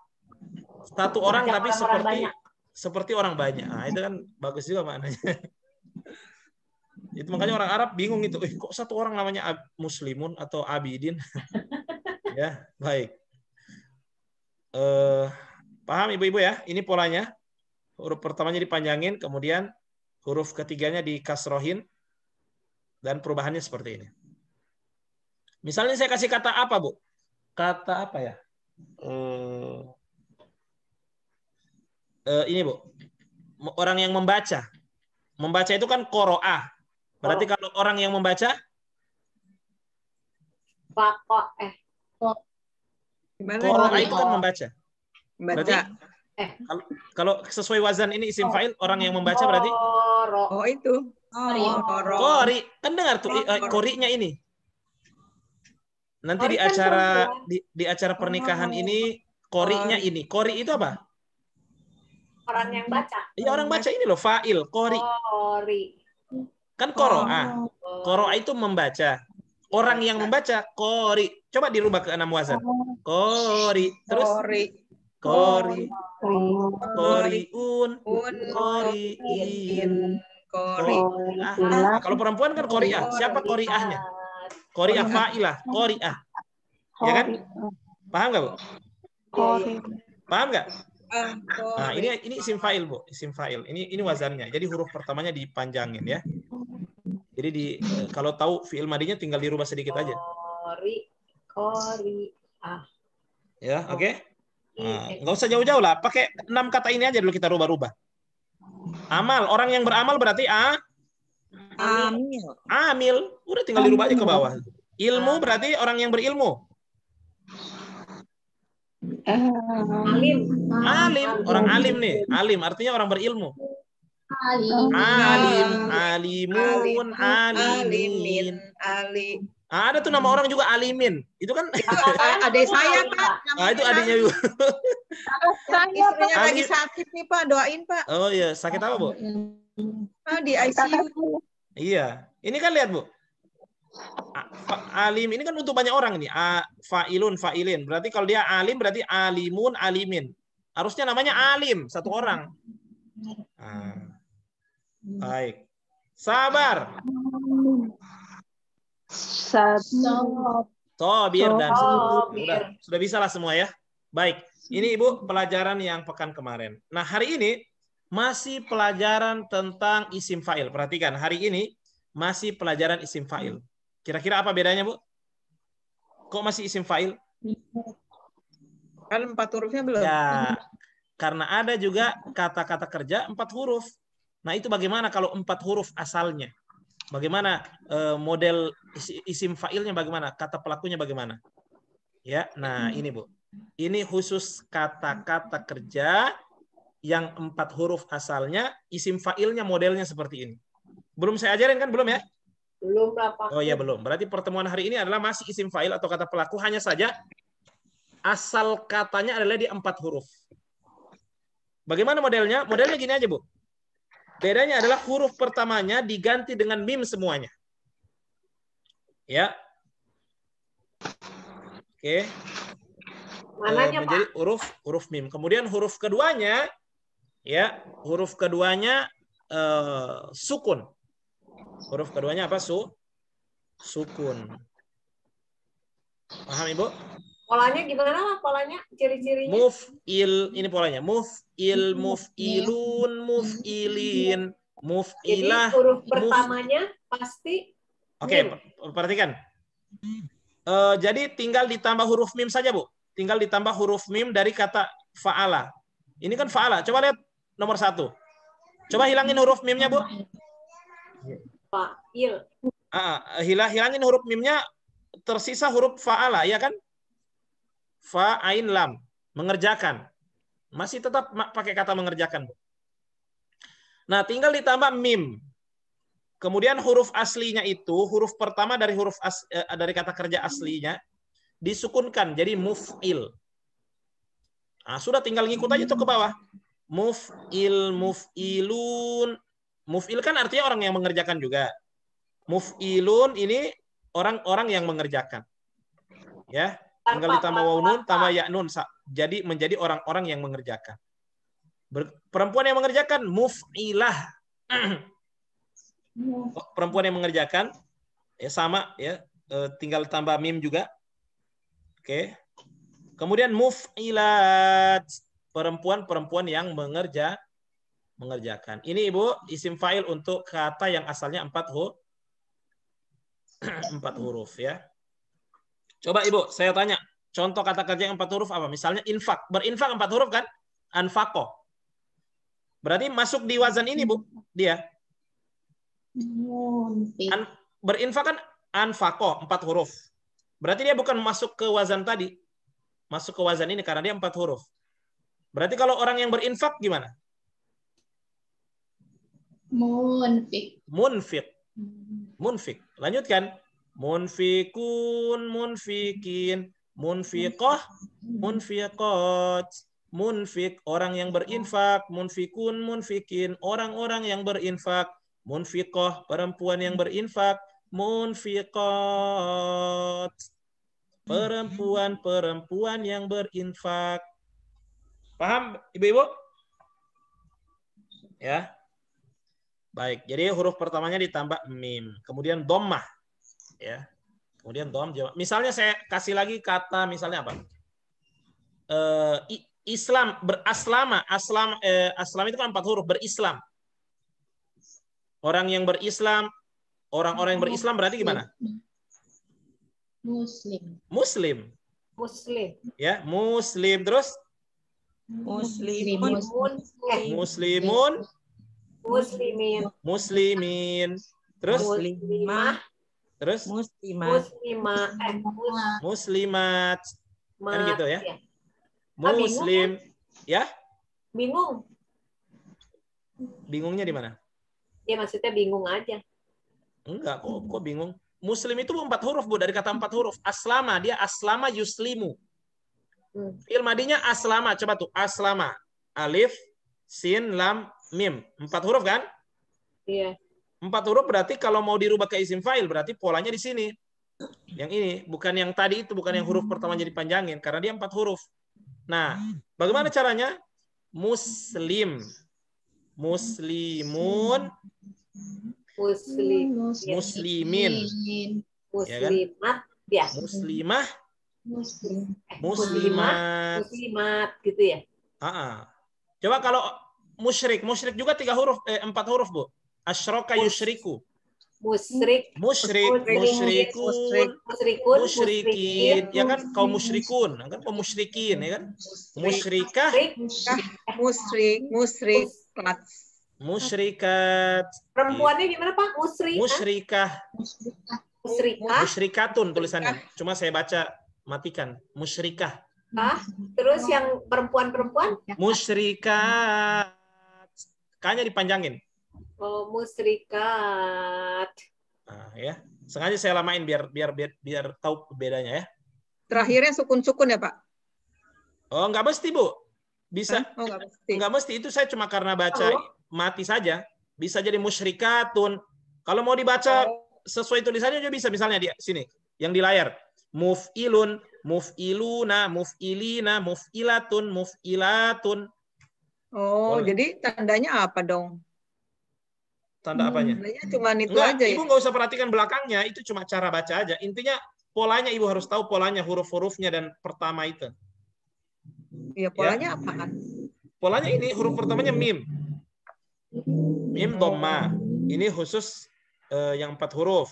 satu orang tapi seperti orang banyak. Nah, itu kan bagus juga maknanya. Itu makanya orang Arab bingung itu. Kok satu orang namanya muslimun atau abidin? Ya, baik. Paham ibu-ibu ya? Ini polanya. Huruf pertamanya dipanjangin, kemudian huruf ketiganya dikasrohin, dan perubahannya seperti ini. Misalnya saya kasih kata apa, Bu? Kata apa ya? Ini, Bu. Orang yang membaca. Membaca itu kan qoro'ah. Berarti kalau orang yang membaca? Fako, Gimana? Qara'a itu kan membaca. Berarti Baca. kalau sesuai wazan ini isim fa'il, orang yang membaca berarti Koro. Oh itu. Koro. qori. Kan dengar tuh qori'nya ini. Nanti di Qori kan acara perempuan. di acara pernikahan ini qori'nya ini. Qori itu apa? Orang yang baca. Iya, orang baca ini loh, fa'il, qori. Kori. Kan qara'a. Qara'a itu membaca. Orang yang membaca qori. Coba dirubah ke 6 wazan. Qori. Terus Kori. qori. Kori. Qori'un. Qori'in. Qori. Kori. Nah, kalau perempuan kan qori'ah. Siapa qori'ahnya? Qori'ah fa'ilah, qori'ah. Ya kan? Paham nggak, Bu? Paham nggak? Nah, ini isim fa'il, Bu. Isim fa'il. Ini wazannya. Jadi huruf pertamanya dipanjangin ya. Jadi kalau tahu fi'il madinya tinggal dirubah sedikit aja. Kori. Ya, oke? Nah, nggak usah jauh-jauh lah. Pakai 6 kata ini aja dulu kita rubah-rubah. Amal. Orang yang beramal berarti amil. Udah tinggal dirubah aja ke bawah. Ilmu berarti orang yang berilmu. Alim. Alim. Orang alim nih. Alim artinya orang berilmu. Alim. Alimun. Alimin. Ali. Ada tuh nama orang juga Alimin. Itu kan Adik saya Pak. itu adiknya juga. Istrinya lagi sakit nih Pak, doain Pak. Oh iya, sakit apa, Bu? Di ICU. Iya. Ini kan lihat, Bu. Alim ini kan untuk banyak orang ini. Fa'ilun, fa'ilin. Berarti kalau dia alim berarti alimun, alimin. Harusnya namanya alim, satu orang. Baik. Sabar. Sobir dan sudah bisa lah semua ya. Baik. Ini Ibu pelajaran yang pekan kemarin. Nah, hari ini masih pelajaran tentang isim fa'il. Perhatikan, hari ini masih pelajaran isim fa'il. Kira-kira apa bedanya, Bu? Kok masih isim fa'il? Kan 4 hurufnya belum. Ya, karena ada juga kata-kata kerja 4 huruf. Nah, itu bagaimana kalau 4 huruf asalnya? Bagaimana model isim fa'ilnya bagaimana? Kata pelakunya bagaimana? Ya, nah ini, Bu. Ini khusus kata-kata kerja yang 4 huruf asalnya, isim fa'ilnya modelnya seperti ini. Belum saya ajarin kan? Belum ya? Belum Pak. Oh ya, belum. Berarti pertemuan hari ini adalah masih isim fa'il atau kata pelaku, hanya saja asal katanya adalah di 4 huruf. Bagaimana modelnya? Modelnya gini aja, Bu. Bedanya adalah huruf pertamanya diganti dengan mim semuanya. Ya. Oke. Mananya, menjadi Pak? huruf mim. Kemudian huruf keduanya sukun. Huruf keduanya apa? Sukun. Paham, Ibu? Polanya gimana lah polanya? Ciri-cirinya? Muf'il, ini polanya. Muf'il, muf'ilun, muf'ilin, muf'ilah. Jadi huruf pertamanya pasti Oke, perhatikan. Jadi tinggal ditambah huruf mim saja, Bu. Tinggal ditambah huruf mim dari kata fa'ala. Ini kan fa'ala. Coba lihat nomor 1. Coba hilangin huruf mimnya, Bu. fa'il. Hilangin huruf mimnya, tersisa huruf fa'ala, ya kan? Fa, ain, lam. Mengerjakan. Masih tetap pakai kata mengerjakan, Bu. Nah, tinggal ditambah mim. Kemudian huruf aslinya itu, huruf pertama dari dari kata kerja aslinya, disukunkan jadi muf'il. Nah, sudah tinggal ngikut aja tuh ke bawah. Muf'il, muf'ilun. Muf'il kan artinya orang yang mengerjakan juga. Muf'ilun ini orang-orang yang mengerjakan. Ya, tinggal ditambah waw nun, tambah ya nun. Jadi menjadi orang-orang yang mengerjakan. Perempuan yang mengerjakan muf'ilah. Perempuan yang mengerjakan ya sama ya, tinggal tambah mim juga. Oke. Kemudian muf'ilat, perempuan-perempuan yang mengerjakan. Ini Ibu isim fa'il untuk kata yang asalnya 4 huruf ya. Coba Ibu, saya tanya, contoh kata kerja yang 4 huruf apa? Misalnya infak. Berinfak 4 huruf kan? Anfaqo. Berarti masuk di wazan ini, Bu, dia. Berinfak kan anfaqo 4 huruf. Berarti dia bukan masuk ke wazan tadi. Masuk ke wazan ini karena dia 4 huruf. Berarti kalau orang yang berinfak gimana? Munfik. Munfik. Munfik. Lanjutkan. Munfikun, munfikin, munfiqah, munfiqat. Munfik, orang yang berinfak. Munfikun, munfikin, orang-orang yang berinfak. Munfiqah, perempuan yang berinfak. Munfiqat, perempuan-perempuan yang berinfak. Paham, Ibu-ibu? Ya. Baik, jadi huruf pertamanya ditambah mim, kemudian dhammah. Ya. Kemudian dom. Misalnya saya kasih lagi kata misalnya apa? Islam, beraslama, aslam itu kan 4 huruf, berislam. Orang yang berislam, orang-orang yang berislam berarti gimana? Muslim. Muslim. Muslim. Ya, muslim terus Muslimun. muslimun, Muslimin. muslimin. Terus Muslimah. terus Muslimah. Muslimah. muslimat. Kan gitu ya. bingung Muslim. Ya, Bingung. bingungnya di mana? Ya maksudnya bingung aja. Enggak, kok bingung. Muslim itu 4 huruf, Bu, dari kata 4 huruf. Aslama, dia aslama yuslimu. Fi'il madinya aslama, coba tuh, aslama. Alif, sin, lam, mim. 4 huruf kan? Iya. 4 huruf berarti kalau mau dirubah ke isim fa'il berarti polanya di sini. Yang ini, bukan yang tadi itu, bukan yang huruf pertama jadi panjangin karena dia 4 huruf. Nah, bagaimana caranya? Muslim, muslimun, Muslim. muslimin, ya kan? Muslimat. Ya. Muslimah, Muslim. muslimat. Muslimat gitu ya. Coba kalau musyrik, musyrik juga 4 huruf, Bu. Asyraka yusyriku. Musyrik. Musyrik, musyrikun, Musyrikun. musyrikin, ya kan? Kaum musyrikun, kan kaum musyrikin, ya kan? Musyrikah, Musyrikat. musyrikat. Perempuannya gimana Pak? Musyrikah, Musyrikah. musyrikatun tulisannya. Cuma saya baca matikan. Musyrikah. Terus yang perempuan-perempuan? Musyrikat. K-nya dipanjangin. Oh, musrikat. Nah, ya. Sengaja saya lamain biar tahu bedanya ya. Terakhirnya sukun-sukun ya, Pak? Oh, nggak mesti, Bu. Bisa. Oh, nggak mesti. Nggak mesti. Itu saya cuma karena baca mati saja. Bisa jadi musyrikatun. Kalau mau dibaca sesuai tulisannya juga bisa. Misalnya di sini, yang di layar. Muf'ilun, muf'iluna, muf'ilina, muf'ilatun, muf'ilatun. Oh, Boleh. jadi tandanya apa dong? Tanda apanya? Tandanya cuma itu Enggak, aja Ibu ya? nggak usah perhatikan belakangnya. Itu cuma cara baca aja. Intinya polanya Ibu harus tahu polanya, huruf-hurufnya dan pertama itu. Iya, polanya apaan? Polanya ini huruf pertamanya mim. Mim dhamma. Ini khusus yang 4 huruf.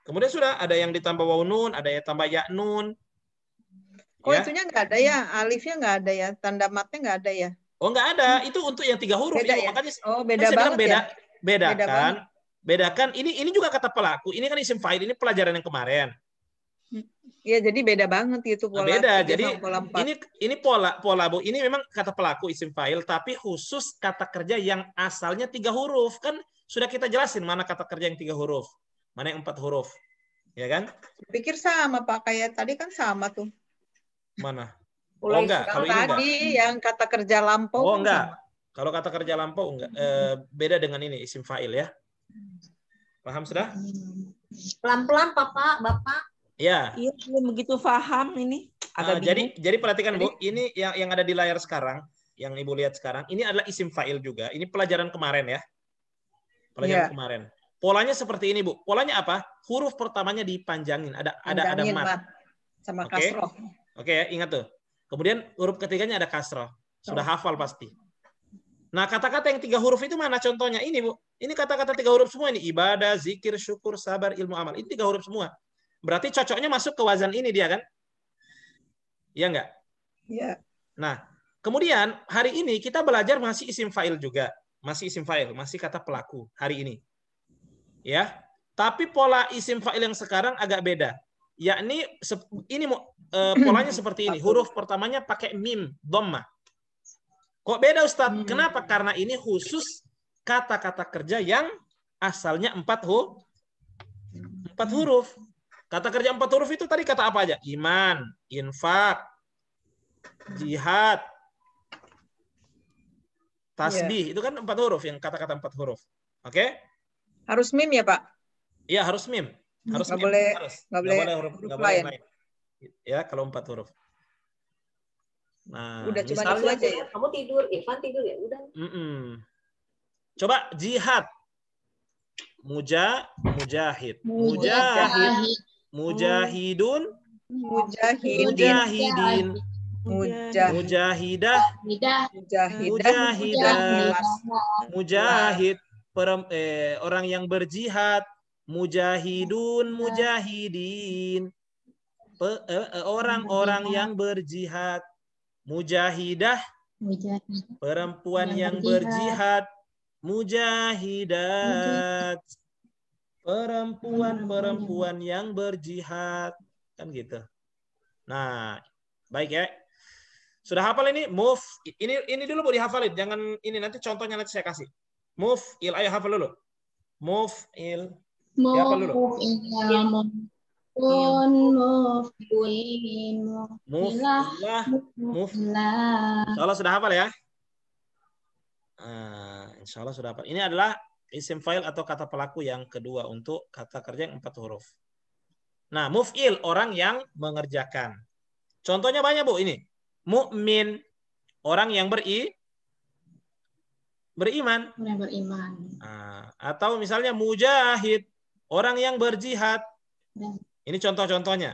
Kemudian sudah ada yang ditambah waw nun, ada yang tambah ya nun. Oh, Ya. itunya nggak ada ya? Alifnya nggak ada ya? Tanda matnya nggak ada ya? Oh, nggak ada. Itu untuk yang 3 huruf. Beda Ibu. ya? Makanya Oh, kan beda saya bilang banget ya? bedakan. Bedakan. Ini juga kata pelaku. Ini kan isim fa'il. Ini pelajaran yang kemarin. Iya, jadi beda banget itu Nah, pola. beda. 3 Jadi sama pola 4. ini pola Bu. Ini memang kata pelaku isim fa'il, tapi khusus kata kerja yang asalnya 3 huruf. Kan sudah kita jelasin mana kata kerja yang 3 huruf, mana yang 4 huruf, ya kan? Pikir sama Pak, kayak tadi kan sama tuh. Mana? Mulai Oh enggak, Yang kalau ini enggak. tadi yang kata kerja lampau Oh kan enggak. sama. Kalau kata kerja lampau enggak. Beda dengan ini isim fa'il ya. Paham sudah? Pelan-pelan Bapak. Ya. Iya, belum begitu paham ini. Agak bingung. Jadi perhatikan Bu, ini yang ada di layar sekarang, yang Ibu lihat sekarang, ini adalah isim fa'il juga. Ini pelajaran kemarin ya. Pelajaran Iya. kemarin. Polanya seperti ini, Bu. Polanya apa? Huruf pertamanya dipanjangin, ada Panjangin, mat. Mat. Sama Oke. kasroh. Oke ya, ingat tuh. Kemudian huruf ketiganya ada kasroh. Sudah hafal pasti. Nah, kata-kata yang 3 huruf itu mana contohnya? Ini, Bu. Ini kata-kata 3 huruf semua ini. Ibadah, zikir, syukur, sabar, ilmu, amal. Ini 3 huruf semua. Berarti cocoknya masuk ke wazan ini dia kan? Iya enggak? Iya. Nah, kemudian hari ini kita belajar masih isim fa'il juga. Masih isim fa'il, masih kata pelaku hari ini. Ya. Tapi pola isim fa'il yang sekarang agak beda. yakni ini polanya seperti ini. Huruf pertamanya pakai mim, dhammah. Kok beda Ustadz? Kenapa? Karena ini khusus kata-kata kerja yang asalnya 4 huruf. Kata kerja 4 huruf itu tadi kata apa aja? Iman, infak, jihad, tasbih. Itu kan 4 huruf, yang kata-kata 4 huruf. Oke? Harus mim ya, Pak? Iya, harus mim. Harus Nggak mim. boleh, Harus. nggak boleh huruf huruf lain. lain. Ya, kalau 4 huruf. Nah, Udah cuma misalnya itu aja ya. Kamu tidur, Irfan tidur ya udah. Coba jihad. Mujahid. Mujahidun. Mujahidin. Mujahidah. Mujahid. Orang yang berjihad. Mujahidun, mujahidin. Orang-orang yang berjihad. Mujahidah, perempuan yang berjihad. Mujahidat, perempuan yang berjihad. Kan gitu. Nah, baik ya. Sudah hafal ini? Move. Ini dulu mau dihafalin. Jangan ini, nanti contohnya nanti saya kasih. Move il, ayo hafal dulu. Move il. Hafal dulu. Insyaallah sudah hafal ya. Insyaallah sudah hafal. Ini adalah isim fa'il atau kata pelaku yang kedua untuk kata kerja yang 4 huruf. Nah, muf'il, orang yang mengerjakan. Contohnya banyak, Bu, ini. Mukmin, orang yang beriman. Atau misalnya mujahid, orang yang berjihad. Ini contoh-contohnya.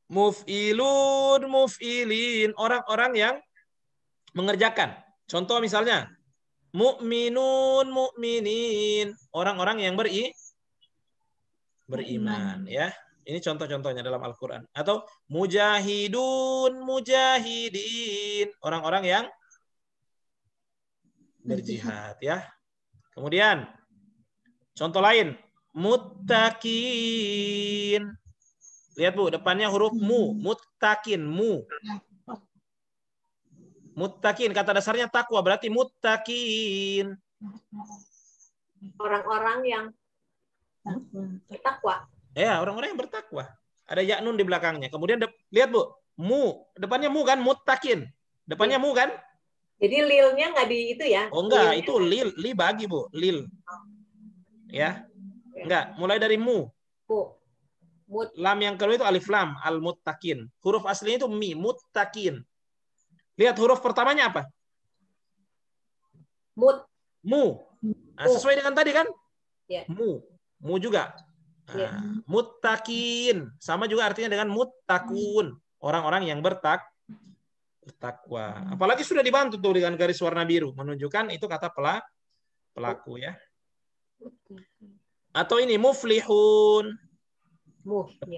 Muf'ilun, muf'ilin, orang-orang yang mengerjakan. Contoh misalnya, mukminun, mukminin, orang-orang yang beriman, ya. Ini contoh-contohnya dalam Al-Qur'an. Atau mujahidun, mujahidin, orang-orang yang berjihad, ya. Kemudian contoh lain, muttaqin. Lihat, Bu, depannya huruf mu, muttaqin, mu. Muttaqin, kata dasarnya takwa, berarti muttaqin. Orang-orang yang bertakwa. Ya, orang-orang yang bertakwa. Ada ya nun di belakangnya. Kemudian lihat, Bu, mu, depannya mu kan, muttaqin. Depannya mu kan? Jadi lilnya nggak di itu ya? Oh enggak, itu lil, li bagi, Bu, lil. Ya. Enggak, mulai dari mu. Lam yang kedua itu alif lam, al-muttaqin. Huruf aslinya itu mi, muttaqin. Lihat huruf pertamanya apa? Mu. Nah, sesuai dengan tadi kan? Yeah. Mu juga. Nah, muttaqin. Sama juga artinya dengan muttaqun. Orang-orang yang bertakwa. Apalagi sudah dibantu tuh dengan garis warna biru. Menunjukkan itu kata pelaku ya. Atau ini muflihun.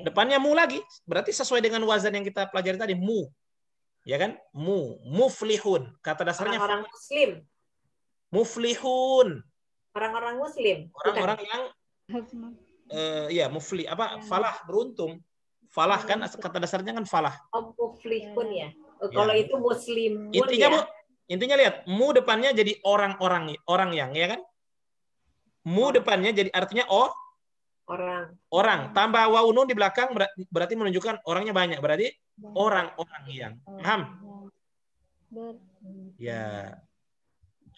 Depannya mu lagi. Berarti sesuai dengan wazan yang kita pelajari tadi. Mu. Ya kan? Muflihun. Kata dasarnya orang-orang muslim. Muflihun. Orang-orang muslim. Orang-orang yang ya muflih falah, beruntung. Falah kan kata dasarnya kan falah. Muflihun ya. Kalau itu muslim. Intinya ya? Bu, intinya lihat, mu depannya jadi orang yang, ya kan? Mu depannya jadi artinya orang. Tambah waw nun di belakang berarti menunjukkan orangnya banyak. Berarti orang-orang yang. Paham? Ya.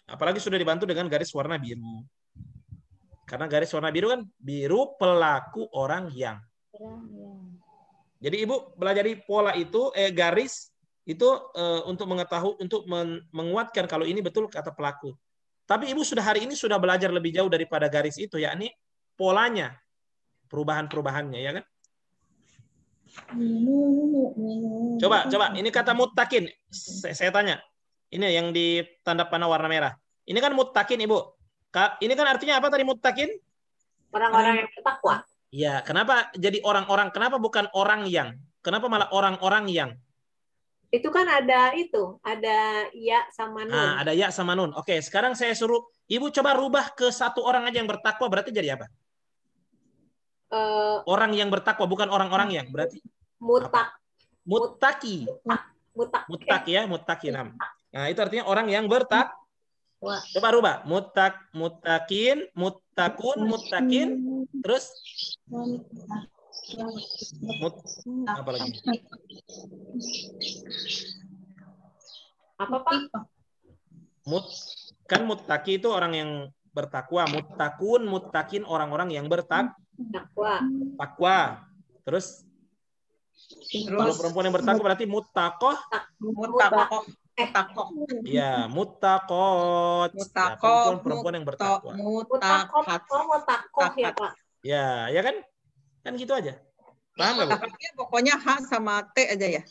Apalagi sudah dibantu dengan garis warna biru. Karena garis warna biru kan biru pelaku orang yang. Jadi Ibu belajar pola itu garis itu untuk mengetahui, untuk menguatkan kalau ini betul kata pelaku. Tapi Ibu hari ini sudah belajar lebih jauh daripada garis itu, yakni polanya, perubahan-perubahannya, ya kan? Coba ini kata muttaqin. Saya tanya. Ini yang di tanda panah warna merah. Ini kan muttaqin, Ibu. Ini kan artinya apa tadi muttaqin? Orang-orang yang bertakwa. Ya, kenapa jadi orang-orang? Kenapa bukan orang yang? Kenapa malah orang-orang yang? Itu kan ada ya sama nun. Nah, ada ya sama nun. Oke, sekarang saya suruh Ibu coba rubah ke satu orang aja yang bertakwa, berarti jadi apa? Orang yang bertakwa, bukan orang-orang yang. Berarti mutak. muttaqi. Mutak. Muttaq ya, muttaqi. Nah, itu artinya orang yang bertakwa. Wah. Coba rubah. Muttaqin, muttaqun, muttaqin. Terus apa lagi? Apa Pak? Kan muttaqi itu orang yang bertakwa. Muttaqun, muttaqin orang-orang yang Takwa. takwa. Terus kalau perempuan yang bertakwa berarti muttaqoh. Ya, muttaqot. Ya, perempuan yang bertakwa. Mutakoh ya Pak. Ya kan? Kan gitu aja. Paham nggak, Bu? Pokoknya H sama T aja ya.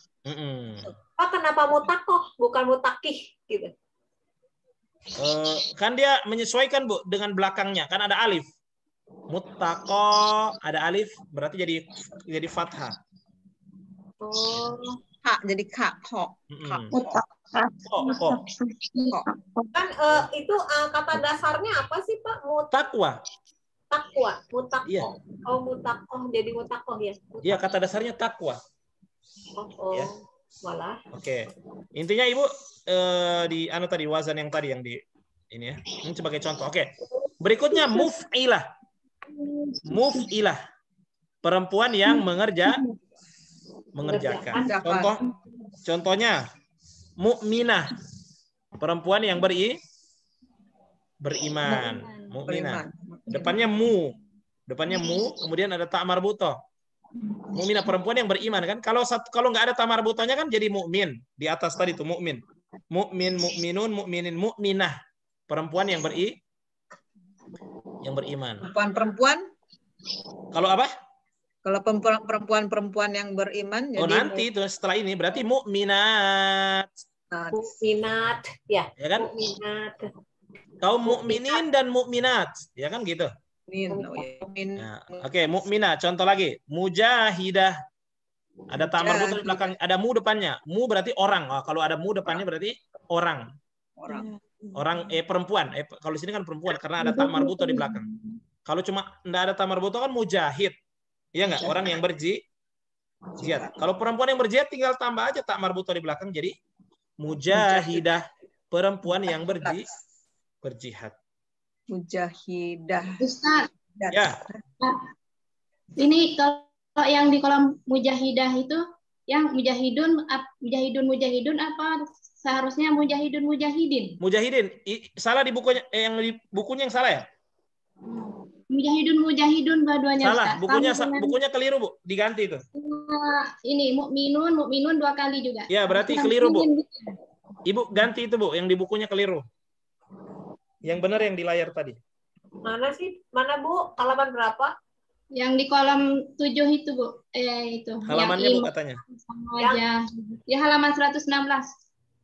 Pak, kenapa mutakoh bukan mutakih gitu? Kan dia menyesuaikan, Bu, dengan belakangnya. Kan ada alif. Muttaqo, ada alif, berarti jadi fathah. Oh. H jadi K, ho. Kan itu kata dasarnya apa sih Pak? Takwa. Takwa, mutakoh. Iya. Oh, mutakoh jadi mutakoh ya. Iya, kata dasarnya takwa. Oh. Ya. Malah. Oke. Intinya Ibu di tadi wazan yang tadi yang di ini ya. Ini sebagai contoh. Oke. Berikutnya muf'ilah. Muf'ilah. Perempuan yang mengerjakan. Contohnya mukminah. Perempuan yang beriman. Mukminah. Depannya mu, kemudian ada ta marbutoh. Mukminah, perempuan yang beriman kan. Kalau nggak ada ta marbutohnya kan jadi mukmin. Di atas tadi itu mukmin. Mukmin, mukminun, mukminin, mukminah. Perempuan yang beriman. Perempuan? Kalau apa? Kalau perempuan yang beriman Oh, jadi nanti itu setelah ini berarti mukminat. Mukminat, ya. Ya kan? Mukminat. Kaum mukminin dan mukminat, ya kan gitu. Nah, Oke, mukminah. Contoh lagi, mujahidah. Ada ta marbutoh di belakang, ada mu depannya. Mu berarti orang. Oh, kalau ada mu depannya berarti orang. Perempuan. Kalau di sini kan perempuan karena ada ta marbutoh di belakang. Kalau cuma enggak ada ta marbutoh kan mujahid. Iya enggak? Orang yang berjihad. Kalau perempuan yang berjihad tinggal tambah aja ta marbutoh di belakang jadi mujahidah. Perempuan yang berjihad. Mujahidah. Ustaz. Ya. Ini kalau yang di kolom mujahidah itu yang mujahidun apa seharusnya mujahidin? Mujahidin. Salah di bukunya yang di bukunya yang salah ya? Mujahidun dua-duanya. Salah, Ustaz. bukunya keliru, Bu. Diganti itu. Ini mukminun 2 kali juga. Ya, berarti keliru, Bu. Ibu ganti itu, Bu, yang di bukunya keliru. Yang benar yang di layar tadi. Mana sih? Mana Bu? Halaman berapa? Yang di kolom 7 itu, Bu. Itu. Halamannya, yang Bu, katanya. Ya, halaman 116.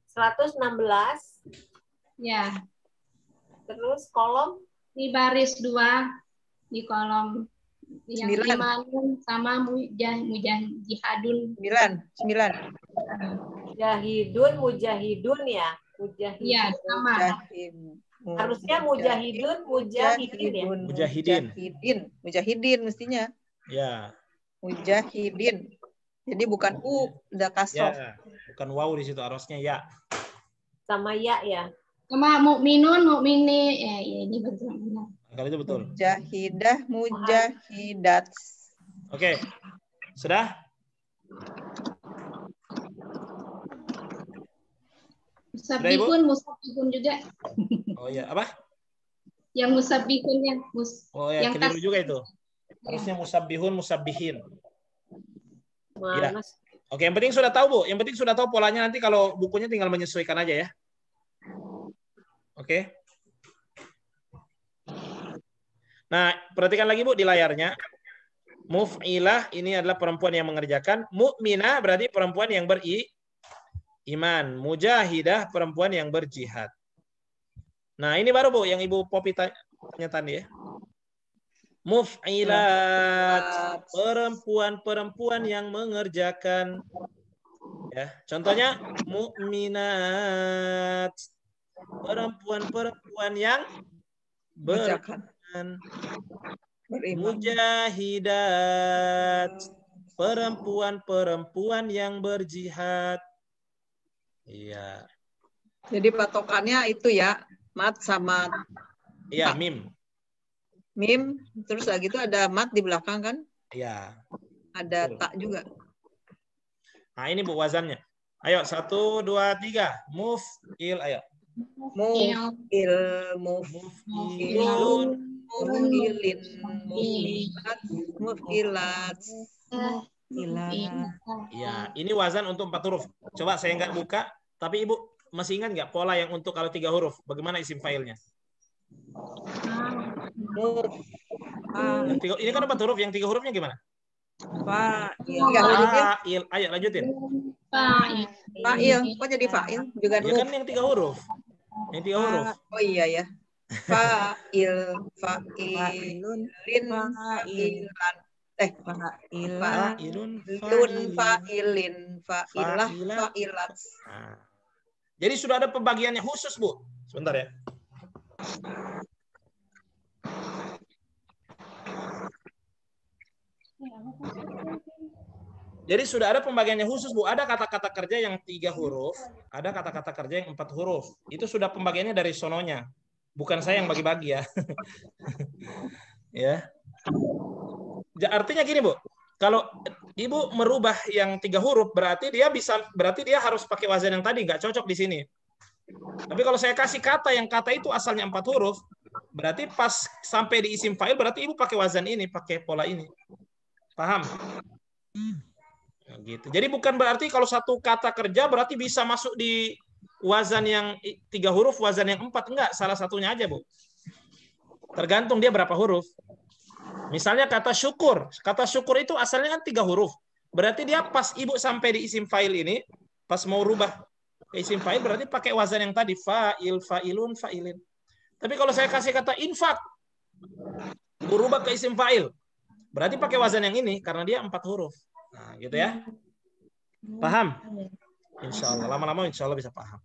116. Ya. Terus kolom? Di baris 2 di kolom yang 5 sama mujahidun. 9. Mujahidun ya. Iya, sama. Harusnya mujahidin ya. Mujahidin mestinya. Ya. Mujahidin. Jadi bukan udah kasroh. Ya, bukan waw di situ, harusnya ya. Sama ya. Sama mukminun, mukmini. Ini betul. Kalau itu betul. Mujahidah, mujahidat. Oke. Sudah? Musabihun juga. Oh iya, apa? Yang musabihunnya. Oh ya, yang keliru juga itu. Harusnya musabbihun, musabbihin. Ya. Oke, yang penting sudah tahu, Bu. Yang penting sudah tahu polanya, nanti kalau bukunya tinggal menyesuaikan aja ya. Oke. Nah, perhatikan lagi, Bu, di layarnya. Muf'ilah ini adalah perempuan yang mengerjakan. Mukminah berarti perempuan yang beriman. Mujahidah perempuan yang berjihad. Nah, ini baru, Bu, yang Ibu Popi tanya tadi ya. Muf'ilat, perempuan-perempuan yang mengerjakan. Ya, contohnya mukminat, perempuan-perempuan yang beriman. Beriman. Mujahidat, perempuan-perempuan yang berjihad. Iya. Jadi patokannya itu ya, mat sama Iya, tak. mim. Mim, terus lagi itu ada mat di belakang kan? Iya. Ada Betul. tak juga. Nah, ini Bu wazannya. Ayo, 1, 2, 3. Muf'il, ayo. Muf'il, Muf'ilun. muf'ilin, muf'ilat, muf'ilat. Ya, ini wazan untuk 4 huruf. Coba saya nggak buka, tapi Ibu masih ingat nggak pola yang untuk kalau 3 huruf? Bagaimana isim fa'ilnya? Ini kan 4 huruf, yang 3 hurufnya gimana? Fa'il. Ayo lanjutin. Fa'il, kok jadi fa'il? Juga Ya kan yang 3 huruf. Yang 3 huruf. Oh iya ya. Fa'il, fa'ilun, fa'ilan. Fa'ilun, Fa'ilin, fa'ilah, fa'ilat. Nah. Jadi sudah ada pembagiannya khusus, Bu. Sebentar ya. Jadi sudah ada pembagiannya khusus, Bu. Ada kata-kata kerja yang 3 huruf, ada kata-kata kerja yang 4 huruf. Itu sudah pembagiannya dari sononya. Bukan saya yang bagi-bagi ya. Ya. Artinya gini, Bu. Kalau Ibu merubah yang 3 huruf, berarti dia harus pakai wazan yang tadi, nggak cocok di sini. Tapi kalau saya kasih kata yang kata itu asalnya 4 huruf, berarti pas sampai di isim fa'il, berarti Ibu pakai wazan ini, pakai pola ini. Paham? Nah, gitu. Jadi bukan berarti kalau satu kata kerja berarti bisa masuk di wazan yang 3 huruf, wazan yang 4. Enggak, salah satunya aja, Bu. Tergantung dia berapa huruf. Misalnya kata syukur. Kata syukur itu asalnya kan 3 huruf. Berarti dia pas Ibu sampai di isim fa'il ini, pas mau rubah ke isim fa'il, berarti pakai wazan yang tadi. Fa'il, fa'ilun, fa'ilin. Tapi kalau saya kasih kata infak, berubah ke isim fa'il, berarti pakai wazan yang ini, karena dia 4 huruf. Nah, gitu ya. Paham? Insya Allah. Lama-lama insya Allah bisa paham.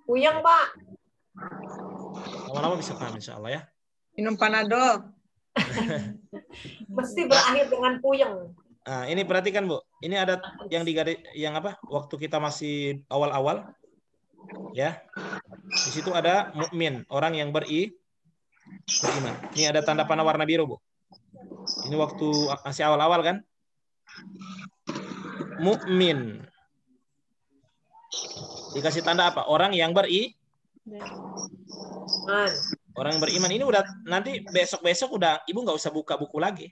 Puyeng, Pak. Lama-lama bisa paham insya Allah ya. Minum panadol. Mesti berakhir dengan puyeng. Nah, ini perhatikan, Bu. Ini ada yang digaris yang apa? Waktu kita masih awal-awal ya. Di situ ada mukmin, orang yang beriman. Ini ada tanda panah warna biru, Bu. Ini waktu masih awal-awal kan? Mukmin. Dikasih tanda apa? Orang yang Orang beriman. Ini udah nanti besok-besok udah Ibu nggak usah buka buku lagi.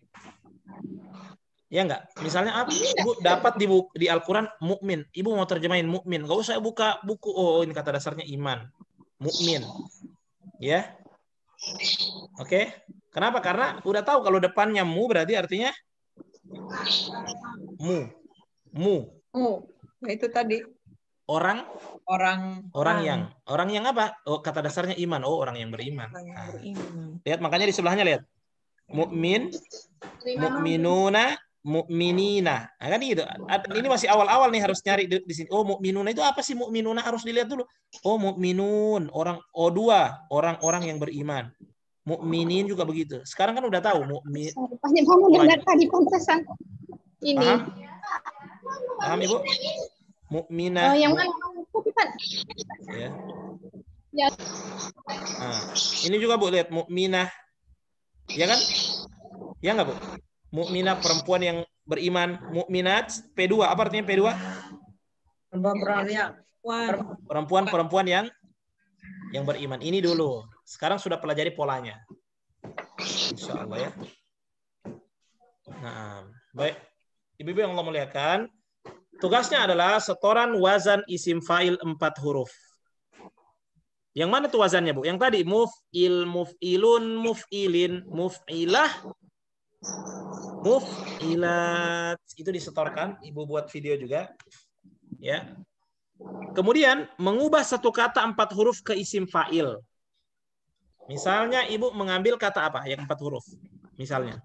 Ya enggak? Misalnya apa? Ibu dapat di Al-Qur'an mukmin. Ibu mau terjemahin mukmin. Nggak usah buka buku. Oh, ini kata dasarnya iman. Mukmin. Ya. Oke. Kenapa? Karena udah tahu kalau depannya mu berarti artinya mu. Nah itu tadi. Orang yang apa? Oh, kata dasarnya iman. Oh, orang yang beriman. Nah, lihat makanya di sebelahnya lihat. Mukmin, mukminuna, mukminina. Nah, kan gitu. Ini masih awal-awal nih harus nyari di sini. Oh, mukminuna itu apa sih? Mukminuna harus dilihat dulu. Oh, mukminun, orang-orang yang beriman. Mukminin juga begitu. Sekarang kan udah tahu mukmin. Pasti kamu dengar tadi pantesan ini. Paham, Ibu? Mukminah. Oh, yang mana? Ya. Ya. Nah, ini juga Bu lihat mukminah. Ya kan? Ya enggak, Bu? Mukminah perempuan yang beriman, mukminat P2. Apa artinya P2? Perempuan yang beriman. Ini dulu. Sekarang sudah pelajari polanya. Insya Allah ya. Nah, baik. Ibu-ibu yang Allah muliakan, tugasnya adalah setoran wazan isim fa'il 4 huruf. Yang mana tuh wazannya, Bu? Yang tadi muf'il, muf'ilun, muf'ilin, muf'ilah, muf'ilat. Itu disetorkan, Ibu buat video juga. Ya. Kemudian mengubah satu kata 4 huruf ke isim fa'il. Misalnya Ibu mengambil kata apa yang 4 huruf? Misalnya.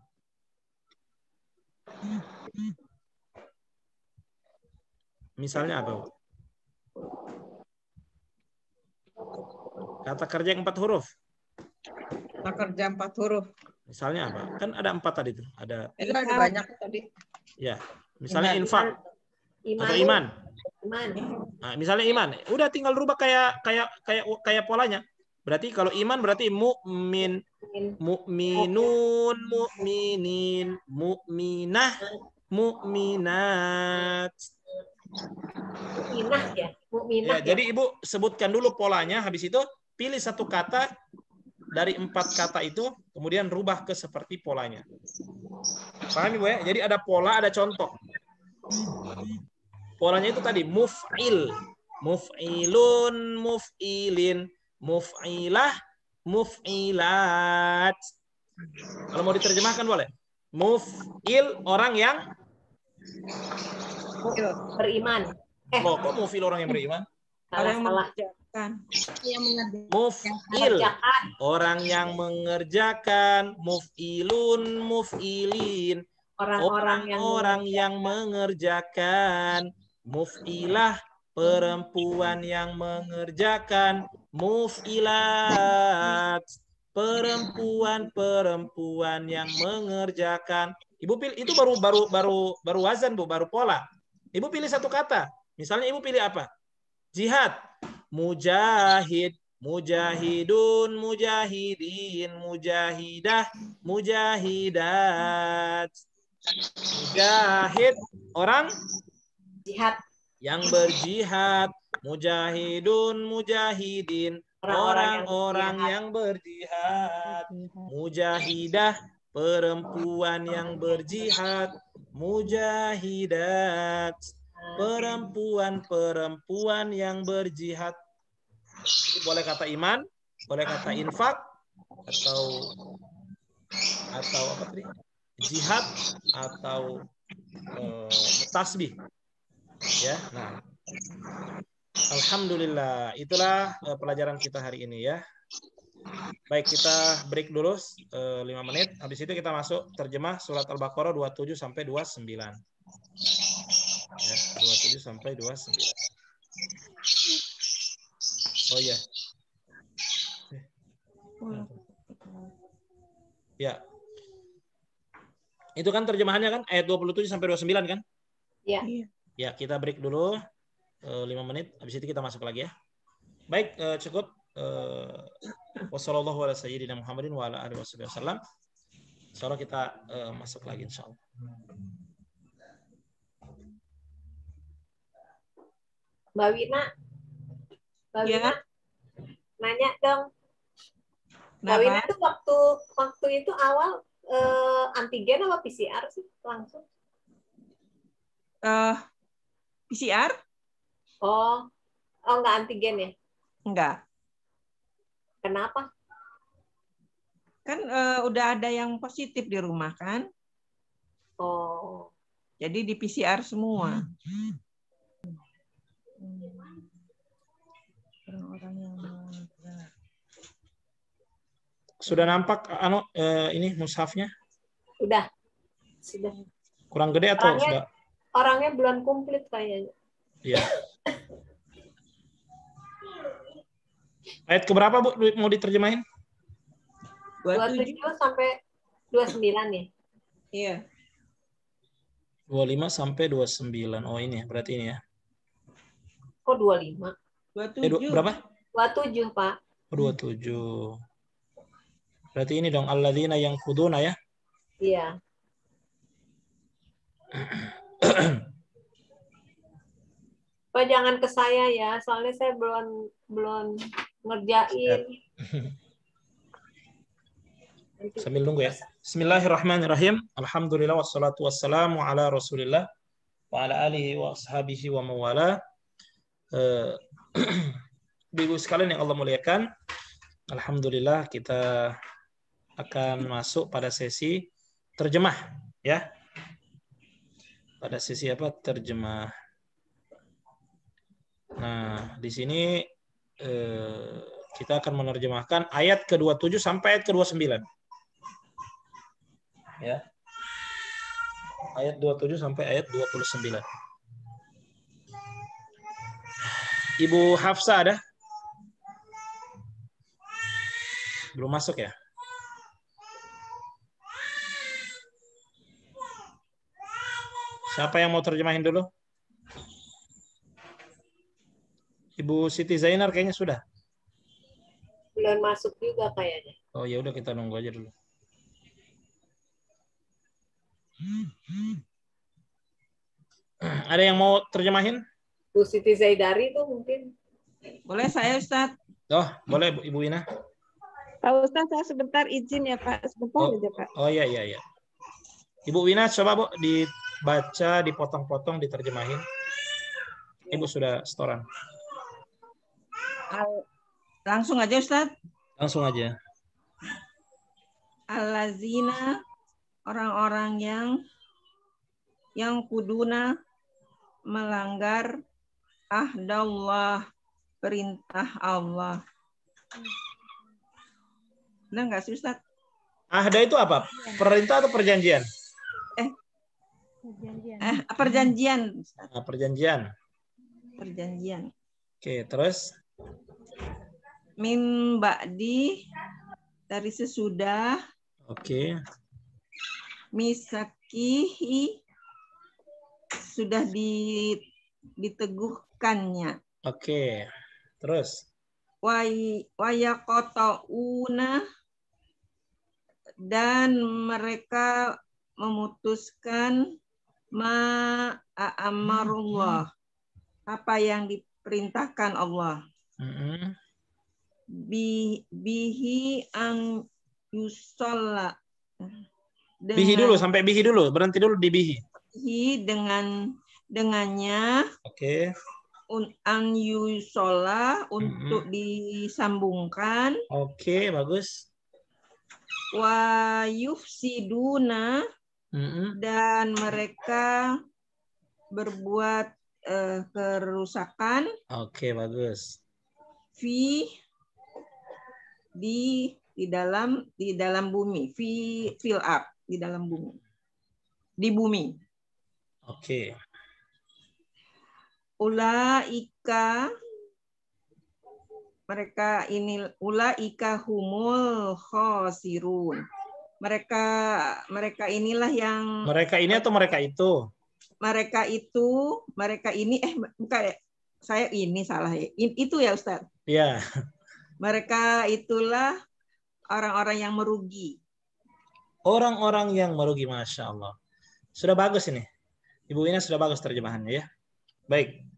Misalnya apa, Bu? Kata kerja yang 4 huruf. Kata kerja 4 huruf. Misalnya apa? Kan ada 4 tadi tuh. Ada Itu ada banyak tadi. ya, misalnya infak Iman. atau iman. Iman. Nah, misalnya iman, udah tinggal rubah kayak polanya. Berarti kalau iman berarti mukmin, mukminun, mukminin, mukminah, mukminat. Mukminah ya, mukminah Ya, jadi Ibu sebutkan dulu polanya, habis itu pilih satu kata dari 4 kata itu, kemudian rubah ke seperti polanya. Paham Ibu ya? Jadi ada pola, ada contoh. Polanya itu tadi muf'il, muf'ilun, muf'ilin, muf'ilah, muf'ilat. Kalau mau diterjemahkan boleh. Muf'il orang yang beriman. Loh, kok muf'il orang yang beriman? Orang yang Salah. mengerjakan. Yang mengerti. Muf'il orang yang mengerjakan, muf'ilun, muf'ilin orang yang mengerjakan, muf'ilah perempuan yang mengerjakan, muf'ilat perempuan yang mengerjakan. Ibu pilih itu baru wazan Bu, baru pola. Ibu pilih satu kata. Misalnya Ibu pilih apa? Jihad, mujahid, mujahidun, mujahidin, mujahidah, mujahidat. Mujahid orang Jihad. yang berjihad, mujahidun, mujahidin orang-orang yang berjihad, mujahidah perempuan yang berjihad, mujahidat perempuan yang berjihad. Jadi boleh kata iman, boleh kata infak, atau apa tadi? Jihad atau tasbih. Ya, nah. Alhamdulillah, itulah pelajaran kita hari ini ya. Baik, kita break dulu 5 menit. Habis itu kita masuk terjemah surat Al-Baqarah 27 sampai 29. Ya, 27 sampai 29. Oh ya. Ya. Itu kan terjemahannya kan ayat 27 sampai 29 kan? Iya. Ya, kita break dulu 5 menit. Habis itu kita masuk lagi ya. Baik, cukup. Wassalamualaikum warahmatullahi wabarakatuh. Insyaallah kita masuk lagi insyaallah. Mbak Wina. Nanya dong. Mbak Wina tuh waktu itu awal antigen apa PCR sih langsung? PCR? Oh enggak antigen ya? Enggak. Kenapa? Kan udah ada yang positif di rumah kan? Oh. Jadi di PCR semua. Orang-orang yang sudah nampak ini mushafnya? Sudah. Kurang gede atau sudah? Orangnya belum komplit kayaknya. Iya. Ayat keberapa Bu mau diterjemahin? 27 sampai 29 ya? Iya. 25 sampai 29. Oh ini berarti ini ya. Kok 25? 27. Berapa? 27, Pak. 27. Berarti ini dong alladzina yang khuduna ya? Iya. Pak jangan ke saya ya, soalnya saya belum ngerjain. Sambil nunggu ya. Bismillahirrahmanirrahim. Alhamdulillah wassalatu wassalamu ala Rasulillah wa ala alihi wa ashabihi wa mawala. Ibu sekalian yang Allah muliakan, alhamdulillah kita akan masuk pada sesi terjemah ya. Pada sesi apa? Terjemah. Nah, di sini kita akan menerjemahkan ayat ke-27 sampai ayat ke-29. Ya. Ayat 27 sampai ayat 29. Ibu Hafsa ada? Belum masuk ya? Siapa yang mau terjemahin dulu? Ibu Siti Zainar kayaknya sudah. Belum masuk juga kayaknya. Oh ya udah kita nunggu aja dulu. Ada yang mau terjemahin? Bu Siti Zaidari tuh mungkin. Boleh saya Ustadz? Oh, boleh Ibu Ina. Pak Ustadz, saya sebentar izin ya Pak. Sebentar aja Pak. Oh iya iya iya. Ibu Wina coba Bu dibaca, dipotong-potong, diterjemahin. Ibu sudah setoran. Langsung aja Ustadz. Langsung aja. Allazina, orang-orang yang kuduna melanggar ahdallah, perintah Allah. Benar nggak sih Ustaz? Ahda itu apa? Perintah atau perjanjian? Perjanjian. Nah, perjanjian. Perjanjian. Oke, terus? Min ba'di, dari sesudah. Oke. Misakihi, sudah diteguhkannya. Oke. Terus? Wayaqota'una, dan mereka memutuskan ma'amarullah, apa yang diperintahkan Allah. Bihi ang yusolla. Bihi dulu, sampai bihi dulu. Berhenti dulu di bihi. Bihi dengannya. Oke. An yusolla, untuk disambungkan. Oke, bagus. Wa yufsiduna, dan mereka berbuat kerusakan. Oke, bagus. Di dalam bumi, fill up, di dalam bumi, di bumi. Oke. Ulaika, mereka ini, ulaika humul khosirun. Mereka inilah yang. Mereka ini atau mereka itu? Mereka ini, bukan, saya ini salah ya. Itu ya Ustaz? Iya. Mereka itulah orang-orang yang merugi. Orang-orang yang merugi, Masya Allah. Sudah bagus ini. Ibu Ina sudah bagus terjemahannya ya. Baik.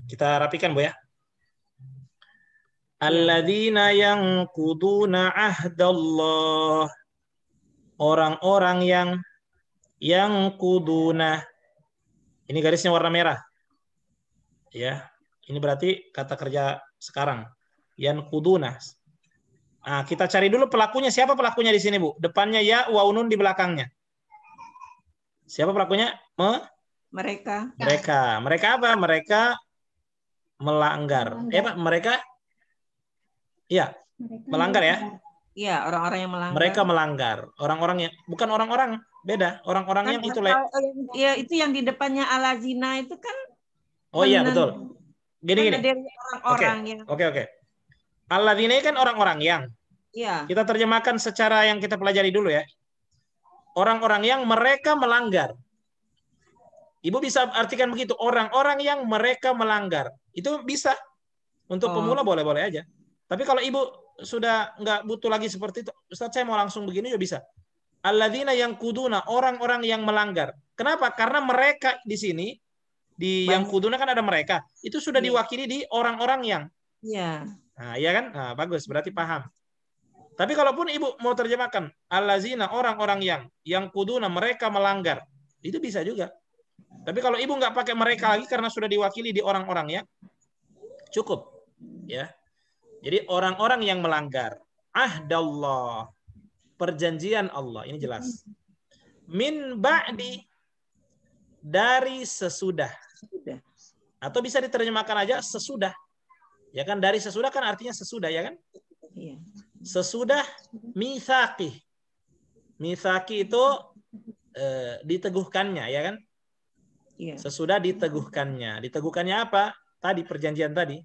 Kita rapikan Bu ya. Alladzina yanquduna ahdallah. Orang-orang yang kuduna. Ini garisnya warna merah. Ya. Ini berarti kata kerja sekarang. Yang kuduna. Nah, kita cari dulu pelakunya. Siapa pelakunya di sini, Bu? Depannya ya, waunun di belakangnya. Siapa pelakunya? Mereka. Mereka apa? Mereka melanggar. Pak, mereka iya, melanggar ya? Iya, orang-orang yang melanggar. Mereka melanggar. Orang-orang yang bukan orang-orang, beda. Orang-orang yang itu ya, itu yang di depannya alazina itu kan. Oh iya, betul. Gini. Orang-orang yang. Oke. Alladzina kan orang-orang yang. Iya. Kita terjemahkan secara yang kita pelajari dulu ya. Orang-orang yang mereka melanggar. Ibu bisa artikan begitu, orang-orang yang mereka melanggar. Itu bisa. Untuk pemula boleh-boleh aja. Tapi kalau Ibu sudah nggak butuh lagi seperti itu, Ustaz saya mau langsung begini juga bisa. Alladzina yang kuduna, orang-orang yang melanggar. Kenapa? Karena mereka di sini, di yang kuduna kan ada mereka. Itu sudah diwakili di orang-orang yang. Iya. Nah, iya kan? Nah, bagus, berarti paham. Tapi kalaupun Ibu mau terjemahkan, alladzina, orang-orang yang kuduna, mereka melanggar. Itu bisa juga. Tapi kalau Ibu nggak pakai mereka lagi karena sudah diwakili di orang-orang ya, cukup. Ya. Jadi orang-orang yang melanggar ahdallah, perjanjian Allah, ini jelas. Min ba'di, dari sesudah. Atau bisa diterjemahkan aja sesudah. Ya kan, dari sesudah kan artinya sesudah ya kan? Iya. Sesudah mitsaqi. Mitsaqi itu diteguhkannya ya kan? Iya. Sesudah diteguhkannya. Diteguhkannya apa? Tadi perjanjian tadi.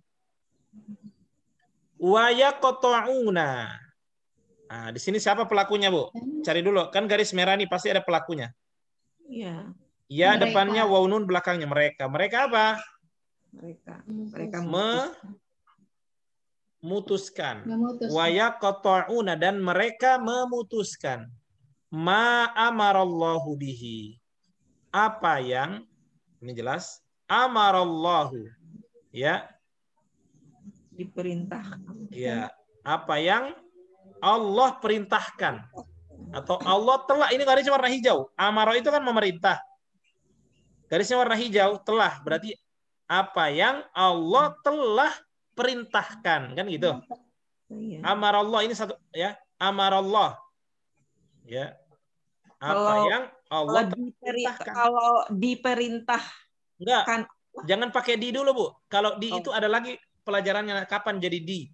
Wa yaqta'una. Nah, di sini siapa pelakunya, Bu? Cari dulu. Kan garis merah nih pasti ada pelakunya. Iya, Ya Mereka. depannya waw nun belakangnya mereka. Mereka apa? mereka Memutuskan. Memutuskan. Wa yaqta'una dan mereka memutuskan. Ma amarallahu bihi. Apa yang ini jelas amarallahu ya. diperintahkan. Ya, apa yang Allah perintahkan atau Allah telah, ini garisnya warna hijau. Amaro itu kan memerintah. Garisnya warna hijau telah, berarti apa yang Allah telah perintahkan, kan gitu. Iya. Amarallah ini satu ya, amarallah. Ya. Apa Kalau- yang Allah Kalau diperintah enggak, kan jangan pakai di dulu, Bu. Kalau di Oh. itu ada lagi pelajarannya kapan jadi di.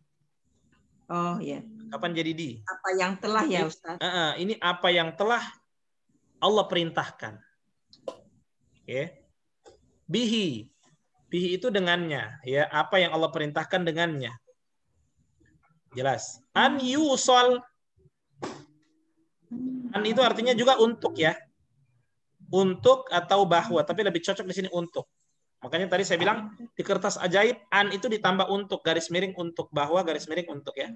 oh ya, Kapan jadi di. apa yang telah ya Ustaz? Ini apa yang telah Allah perintahkan. Oke. Bihi. Bihi itu dengannya, ya, apa yang Allah perintahkan dengannya. Jelas. An yusol. An itu artinya juga untuk ya. Untuk atau bahwa, tapi lebih cocok di sini untuk. Makanya tadi saya bilang di kertas ajaib an itu ditambah untuk, garis miring untuk, bahwa garis miring untuk ya.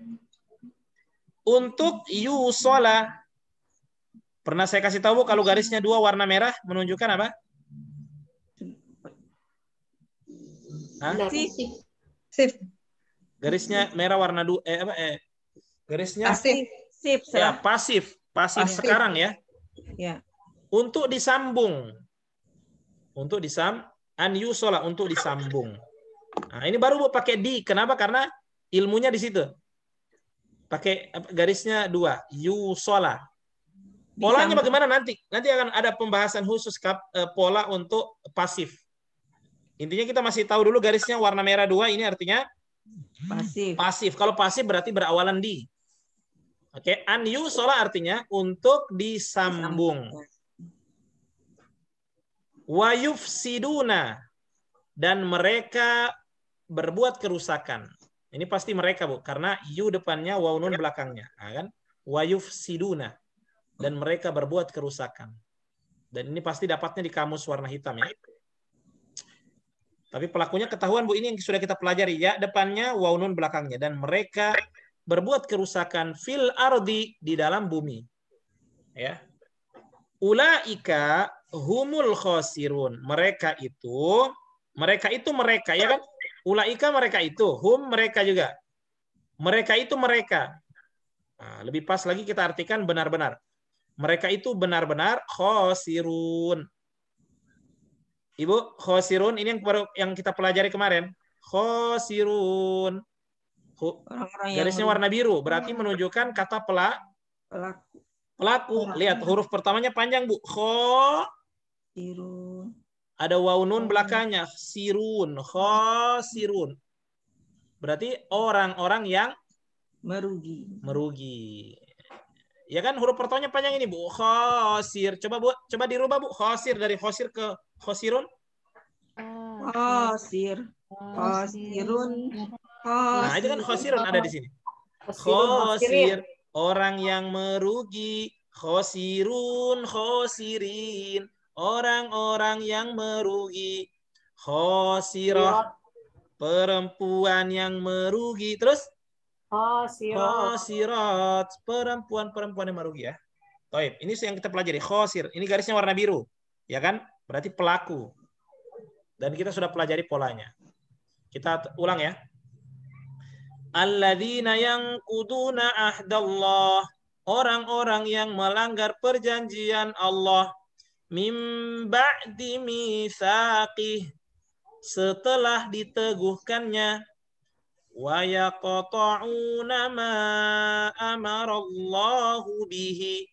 Untuk yusola. Pernah saya kasih tahu kalau garisnya 2 warna merah menunjukkan apa? Hah? Sip. Garisnya merah warna garisnya Pasif. Sip, ya salah. pasif Pasif. sekarang ya. Ya. Untuk disambung. Untuk an yusola untuk disambung. Nah, ini baru Bu pakai di. Kenapa? Karena ilmunya di situ. Pakai garisnya 2, yusola. Polanya bagaimana nanti? Nanti akan ada pembahasan khusus pola untuk pasif. Intinya kita masih tahu dulu garisnya warna merah 2 ini artinya Pasif. pasif. Kalau pasif berarti berawalan di. Oke, an yusola artinya untuk disambung. Wa yufsiduna dan mereka berbuat kerusakan. Ini pasti mereka, Bu, karena yu depannya waw nun belakangnya, kan? Wa yufsiduna dan mereka berbuat kerusakan. Dan ini pasti dapatnya di kamus warna hitam ya. Tapi pelakunya ketahuan, Bu, ini yang sudah kita pelajari ya, depannya waw nun belakangnya dan mereka berbuat kerusakan fil ardi di dalam bumi. Ya. Ulaika humul khosirun. Mereka itu ya kan? Ulaika mereka itu, hum mereka juga. Mereka itu mereka. Nah, lebih pas lagi kita artikan benar-benar. Mereka itu benar-benar khosirun. Ibu, khosirun ini yang kita pelajari kemarin. Khosirun. Garisnya warna biru, berarti menunjukkan kata pelaku. Lihat huruf pertamanya panjang, Bu. Sirun. Ada waw nun belakangnya. Sirun. Khosirun. Berarti orang-orang yang merugi. Ya kan huruf pertamanya panjang ini, Bu. Khosir. Coba dirubah, Bu. Khosir dari khosir ke khosirun. Khosirun. Nah, itu kan khosirun ada di sini. Khosirin. Khosir, orang yang merugi. Khosirun, khosirin, orang-orang yang merugi. Khosirah, perempuan yang merugi. Terus? Khosirat, perempuan-perempuan yang merugi ya. Baik, ini yang kita pelajari. Khosir, ini garisnya warna biru. Ya kan? Berarti pelaku. Dan kita sudah pelajari polanya. Kita ulang ya. Alladzina yanquduna ahdallah, orang-orang yang melanggar perjanjian Allah, mim ba'di mitsaqih, setelah diteguhkannya, wa yaqta'una ma amarallahu bihi,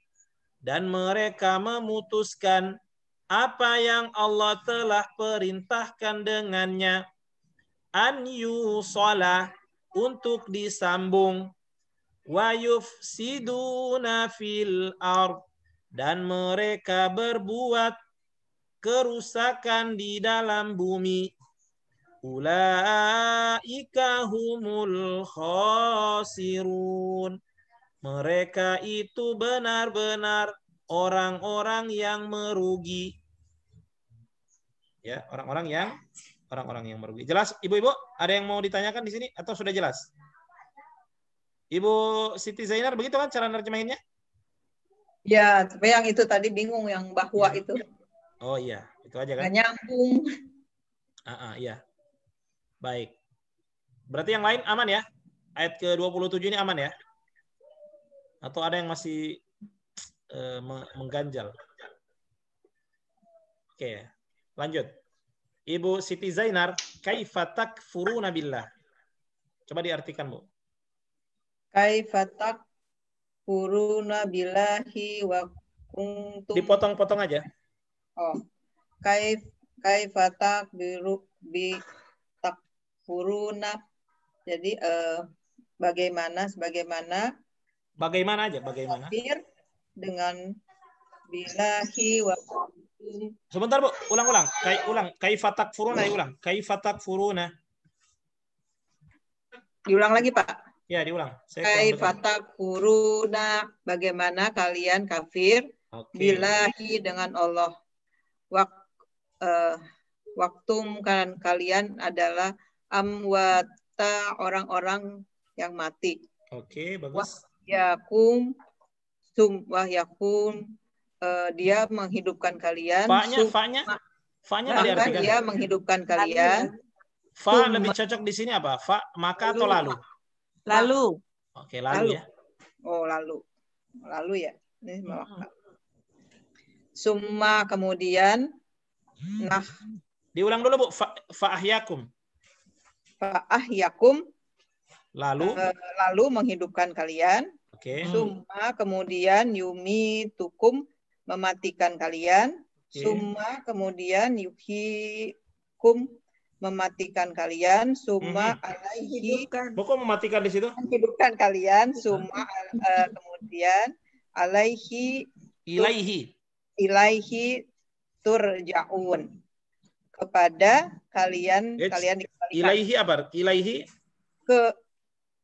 dan mereka memutuskan apa yang Allah telah perintahkan dengannya, an yusala, untuk disambung, wa yufsiduna fil ard, dan mereka berbuat kerusakan di dalam bumi. Ulaika humul khosirun, mereka itu benar-benar orang-orang yang merugi. Ya, orang-orang yang merugi. Jelas, Ibu-ibu? Ada yang mau ditanyakan di sini atau sudah jelas? Ibu Siti Zainar, begitu kan cara nerjemahinnya? Ya, tapi yang itu tadi bingung yang bahwa Ya. itu. Oh iya, itu aja kan? Nggak nyambung. Iya. Baik. Berarti yang lain aman ya? Ayat ke-27 ini aman ya? Atau ada yang masih mengganjal? Oke, lanjut. Ibu Siti Zainar, kaifa takfuruna billah? Coba diartikan, Bu. Kaifa takfuruna billahi wa kuntum. Dipotong-potong aja. Oh. Kaifa takbiru bi takfuruna. Jadi bagaimana Bagaimana aja, bagaimana? kafir dengan billahi wa kuntum. Sebentar, Bu. Ulang. Kaifa takfuruna, diulang. Kaifa takfuruna. Diulang lagi, Pak. Ya, diulang. Saya kurang dengar. Kaifa takfuruna, bagaimana kalian kafir Oke. billahi dengan Allah. Waktu kalian adalah amwata, orang-orang yang mati. Oke, bagus. Yakum dia menghidupkan kalian. Fa-nya nggak diartikan. Dia menghidupkan kalian. Fa lebih cocok di sini apa? Fa maka atau lalu? Lalu. Oke, lalu ya. Oh, lalu ya. Ini maka. Summa kemudian diulang dulu, Bu. Fa'ahyakum. Fa'ahyakum. Lalu menghidupkan kalian. Oke. Summa kemudian yumitukum, mematikan kalian. Oke. Summa kemudian yuhyikum, mematikan kalian. Summa alaihi, kok mematikan di situ? menghidupkan kalian. Summa kemudian alaihi ilaihi turja'un, kepada kalian dikembalikan. Ilaihi apa? Ilaihi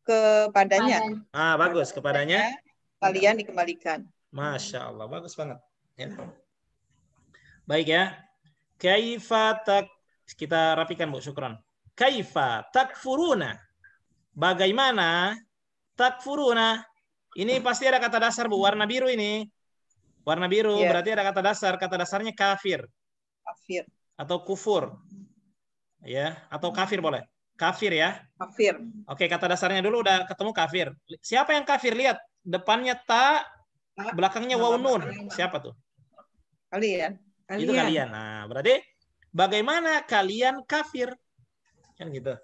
kepadanya. Bagus, kepadanya kalian dikembalikan. Masya Allah, bagus banget. Ya. Baik ya. Kaifa kita rapikan, Bu, syukran. Kaifa takfuruna. Bagaimana takfuruna? Ini pasti ada kata dasar, Bu, warna biru ini. Warna biru berarti ada kata dasar. Kata dasarnya kafir. Kafir. Atau kufur. Ya, atau kafir boleh. Kafir ya. Kafir. Oke, kata dasarnya dulu udah ketemu kafir. Siapa yang kafir? Lihat, depannya ta, belakangnya waw nun. Siapa tuh? Kalian. Itu kalian. Nah, berarti bagaimana kalian kafir? Kan gitu.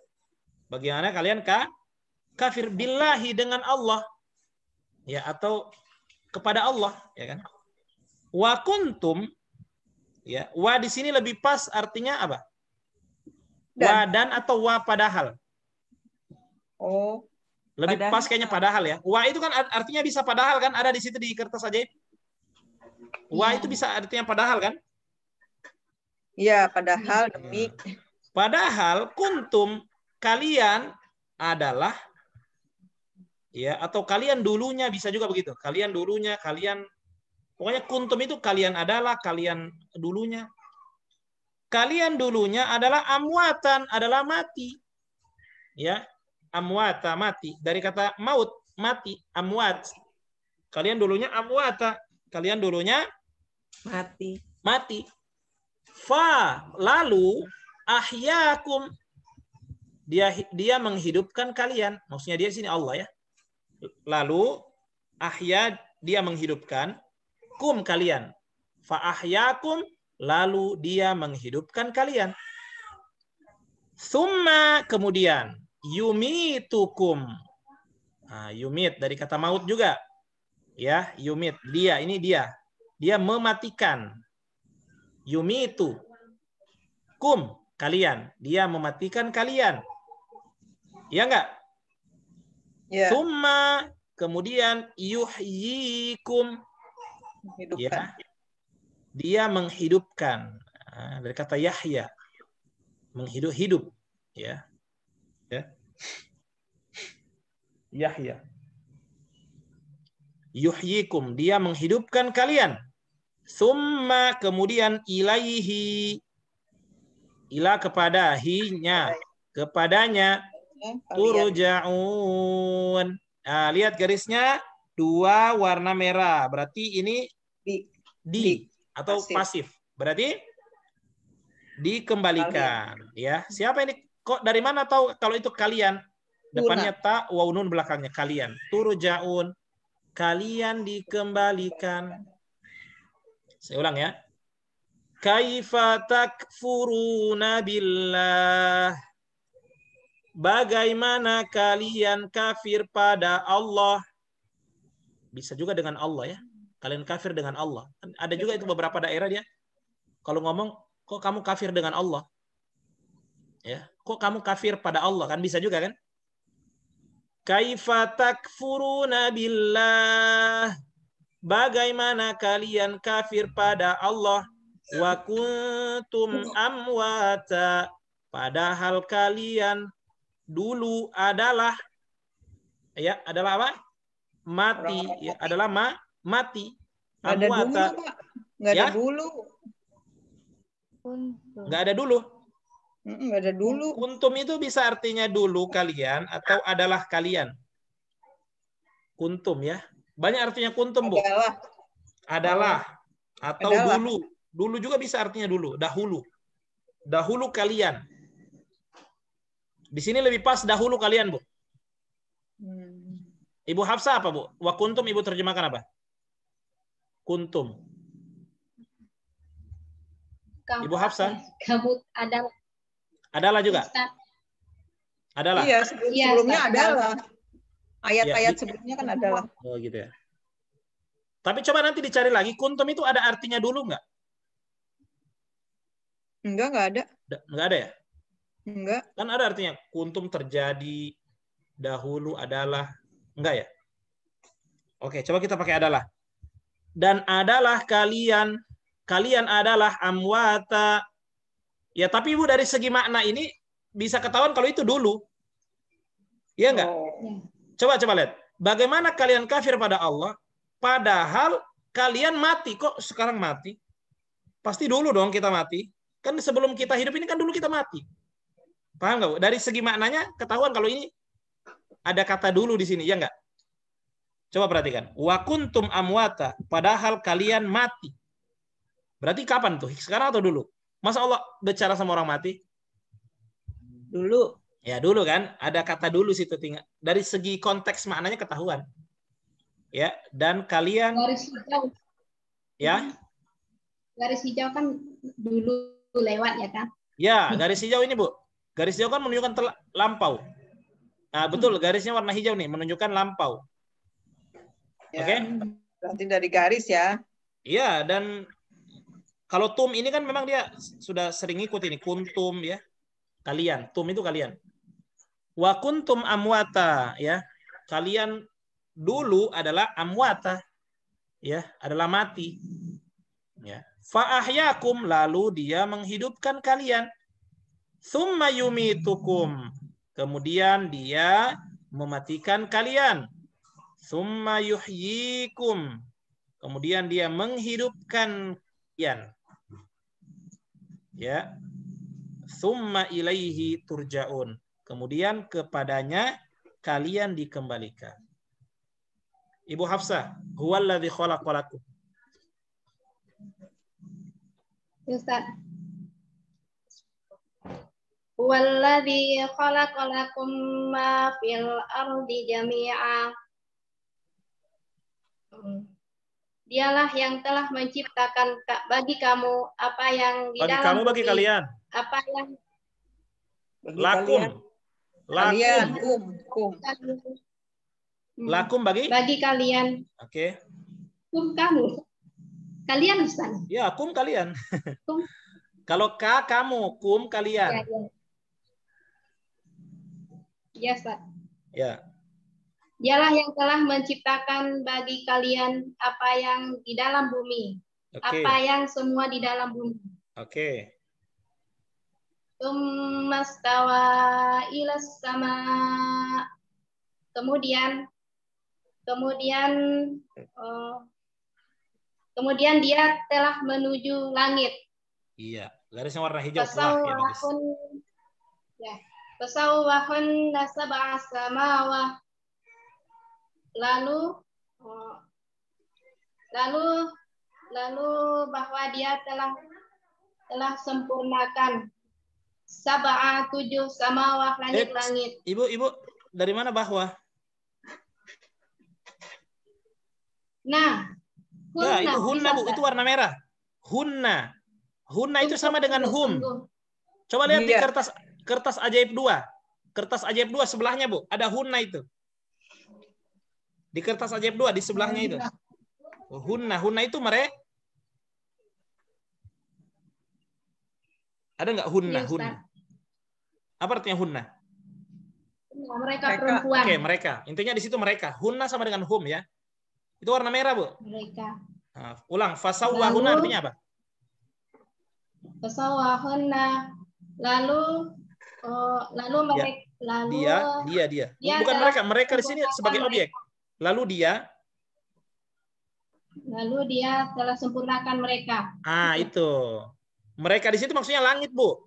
Bagaimana kalian kafir billahi dengan Allah? Ya, atau kepada Allah, ya kan? Wa kuntum, ya, wa di sini lebih pas artinya apa? Wa dan atau wa padahal? Oh, lebih padahal. Pas kayaknya padahal ya. Wa itu kan artinya bisa padahal kan, ada di situ di kertas ajaib. Wa itu bisa artinya padahal kan? Iya, padahal demi. Padahal kuntum, kalian adalah, ya, atau kalian dulunya, bisa juga begitu. Kalian dulunya, pokoknya kuntum itu kalian adalah, kalian dulunya. Kalian dulunya adalah amwatan, adalah mati. Ya, amwata, mati. Dari kata maut, mati, amwat. Kalian dulunya amwata, kalian dulunya mati. Fa, lalu ahyakum, dia menghidupkan kalian. Maksudnya dia sini Allah ya. Lalu ahya, dia menghidupkan kalian. Fa ahyakum, lalu dia menghidupkan kalian. Summa, kemudian yumitukum. Yumit dari kata maut juga. Ya, yumit. Dia mematikan. Yumitu kum, kalian. Dia mematikan kalian. Iya enggak? Ya. Summa, kemudian yuhyikum. Ya. Dia menghidupkan. Dari kata Yahya. Hidup. Ya. Ya. Yahya. yuhyikum, dia menghidupkan kalian. Summa, kemudian ilaihi, ila kepada, hinya, kepadanya, turja'un. Nah, lihat garisnya 2 warna merah. Berarti ini di atau pasif. Berarti dikembalikan. Ya, siapa ini? Kok dari mana tahu kalau itu kalian? Depannya ta, waw nun belakangnya kalian. Turja'un. Kalian dikembalikan. Saya ulang ya. Kaifa takfuruna billah. Bagaimana kalian kafir pada Allah? Bisa juga dengan Allah ya. Kalian kafir dengan Allah. Ada juga itu beberapa daerah dia kalau ngomong, kok kamu kafir dengan Allah? Ya, kok kamu kafir pada Allah, kan bisa juga kan? Kaifa takfuruna billah. Bagaimana kalian kafir pada Allah? Wa kuntum amwata. Padahal kalian dulu adalah adalah apa? Mati, ya, adalah mati. Amwata. Nggak ada dulu. Nggak ada dulu. Nggak ada dulu. Kuntum itu bisa artinya dulu kalian atau adalah kalian. Kuntum ya. Banyak artinya kuntum, Bu. Adalah. Atau adalah. Dulu. Dulu juga bisa artinya dulu. Dahulu. Dahulu kalian. Di sini lebih pas dahulu kalian, Bu. Ibu Hafsah apa, Bu? Wa kuntum Ibu terjemahkan apa? Kuntum. Ibu Hafsah. Kamu adalah. Adalah juga. Adalah. Iya, sebelumnya adalah. Ayat-ayat sebelumnya kan adalah. Oh gitu ya. Tapi coba nanti dicari lagi, kuntum itu ada artinya dulu nggak? Enggak ada. Nggak ada ya? Enggak. Kan ada artinya kuntum terjadi, dahulu adalah. Enggak ya? Oke, coba kita pakai adalah. Dan adalah kalian adalah amwata. Ya, tapi Ibu dari segi makna ini bisa ketahuan kalau itu dulu. Iya enggak? Coba lihat. Bagaimana kalian kafir pada Allah padahal kalian mati? Kok sekarang mati? Pasti dulu dong kita mati. Kan sebelum kita hidup ini kan dulu kita mati. Paham nggak, Bu? Dari segi maknanya ketahuan kalau ini ada kata dulu di sini, ya enggak? Coba perhatikan. Wa kuntum amwata, padahal kalian mati. Berarti kapan tuh? Sekarang atau dulu? Masa Allah bicara sama orang mati? Dulu. Ya dulu kan. Ada kata dulu situ tinggal. Dari segi konteks maknanya ketahuan. Ya, dan kalian. Garis hijau. Ya. Garis hijau kan dulu lewat ya kan? Ya, garis hijau ini, Bu. Garis hijau kan menunjukkan lampau. Nah, betul. Garisnya warna hijau nih, menunjukkan lampau. Ya, oke? Berarti dari garis ya. Iya, dan kalau tum ini kan memang dia sudah sering ikut ini. Kuntum ya. Kalian. Tum itu kalian. Wa kuntum amwata. Ya. Kalian dulu adalah amwata. Ya. Adalah mati. Ya. Fa'ahyakum. Lalu dia menghidupkan kalian. Tsumma yumitukum. Kemudian dia mematikan kalian. Tsumma yuhyikum. Kemudian dia menghidupkan kalian. Ya. Tsumma ilaihi turja'un. Kemudian kepadanya kalian dikembalikan. Ibu Hafsah, huwallazi khalaqalakum. Ustaz. Huwallazi khalaqalakum ma fil ardi jami'a. Dialah yang telah menciptakan bagi kamu apa yang di bagi dalam kamu, bagi bumi. Kalian. Apa yang bagi lakum. Kalian. Lakum bagi kalian. Oke. Kum kamu. Kalian Ustaz. Ya, kum kalian. Kum. Kalau ka kamu, kum kalian. Ya, Ustaz. Ya. Dialah yang telah menciptakan bagi kalian apa yang di dalam bumi. Apa yang semua di dalam bumi. Oke. Tsummastawa ilas sama. Kemudian kemudian kemudian dia telah menuju langit. Iya, garisnya warna hijau telah ya bagus. Fasawwahun sab'a samawah. Lalu bahwa dia telah sempurnakan sab'a 7 samawah langit-langit. Ibu dari mana bahwa? Nah, itu hunna, Bu, itu warna merah. Hunna. Hunna itu sama dengan hum. Coba lihat di kertas ajaib 2. Kertas ajaib 2 sebelahnya, Bu, ada hunna itu. Di kertas ajaib 2 di sebelahnya itu. Hunna itu mereka. Ada nggak hunna? Ya, hunna. Apa artinya hunna? Mereka perempuan. Oke, mereka. Intinya di situ mereka. Hunna sama dengan hum ya. Itu warna merah, Bu. Mereka. Nah, ulang. Fasawwahunna artinya apa? Fasawwahunna. Lalu mereka. Dia. Bukan mereka. Mereka di sini sebagai objek. Lalu dia telah sempurnakan mereka. Itu. Mereka di situ maksudnya langit, Bu.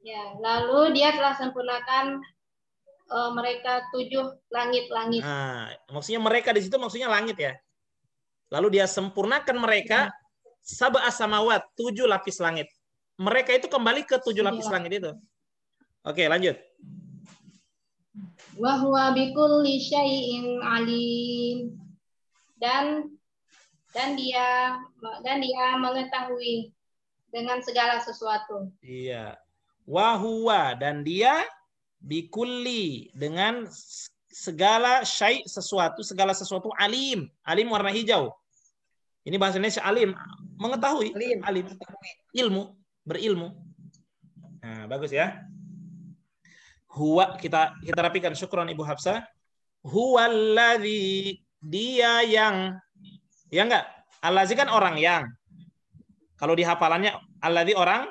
Ya, lalu dia telah sempurnakan mereka 7 langit-langit. Maksudnya mereka di situ maksudnya langit ya. Lalu dia sempurnakan mereka sab'a samawat, 7 lapis langit. Mereka itu kembali ke 7 lapis langit itu. Oke, lanjut. Wa huwa bikulli syai'in alim. Dan dia mengetahui dengan segala sesuatu. Iya. Wa huwa, dan dia bikulli, dengan segala syai' sesuatu, segala sesuatu alim. Alim warna hijau. Ini bahasa Indonesia alim, mengetahui. Alim. Ilmu, berilmu. Nah, bagus ya. Huwa, kita rapikan, syukran Ibu Hafsah. Huwallazi, dia yang, ya enggak? Allazi kan orang yang. Kalau di hafalannya allazi orang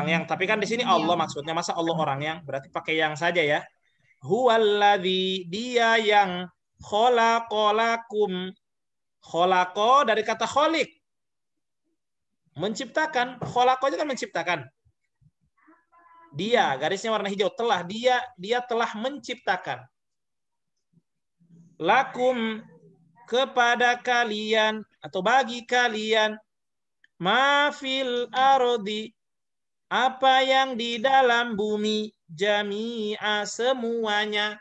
yang, tapi kan di sini Allah maksudnya, masa Allah orang yang, berarti pakai yang saja ya. Huwallazi, dia yang khalaqalakum. Khalaqa dari kata khaliq, menciptakan. Khalaqa itu kan menciptakan. Dia, garisnya warna hijau, telah, dia telah menciptakan. Lakum, kepada kalian atau bagi kalian, ma fil ardi, apa yang di dalam bumi, jami'a, semuanya.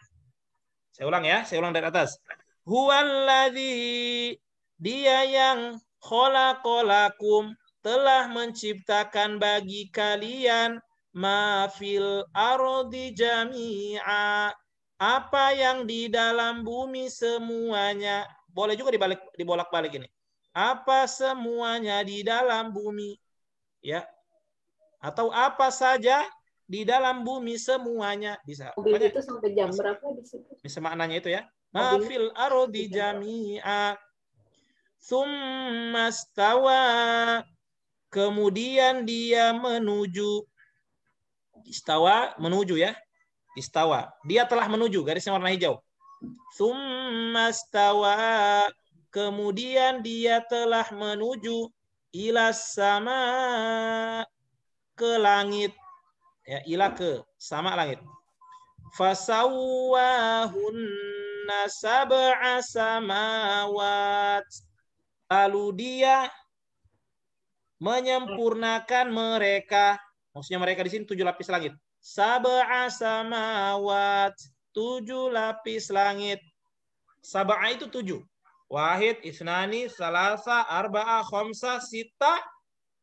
Saya ulang ya, saya ulang dari atas. Huwallazi, dia yang khalaqalakum, telah menciptakan bagi kalian, ma fil ardi jami'a, apa yang di dalam bumi semuanya. Boleh juga dibolak-balik ini. Apa semuanya di dalam bumi, ya. Atau apa saja di dalam bumi semuanya, bisa. Mobil itu sampai jam berapa di situ? Bisa maknanya itu ya. Mafil ardi jami'a. Tsumma stawa, kemudian dia menuju. Istawa, menuju ya. Istawa. Dia telah menuju, garisnya warna hijau. Tsumma stawa, kemudian dia telah menuju ilas sama, ke langit. Ya, ila ke sama langit. Fasawwahunna sab'a samawat, lalu dia menyempurnakan mereka, maksudnya mereka di sini 7 lapis langit. Sab'a samawat, 7 lapis langit. Sab'a itu 7. Wahid, isnani, salasa, arba'a, khamsa, sita,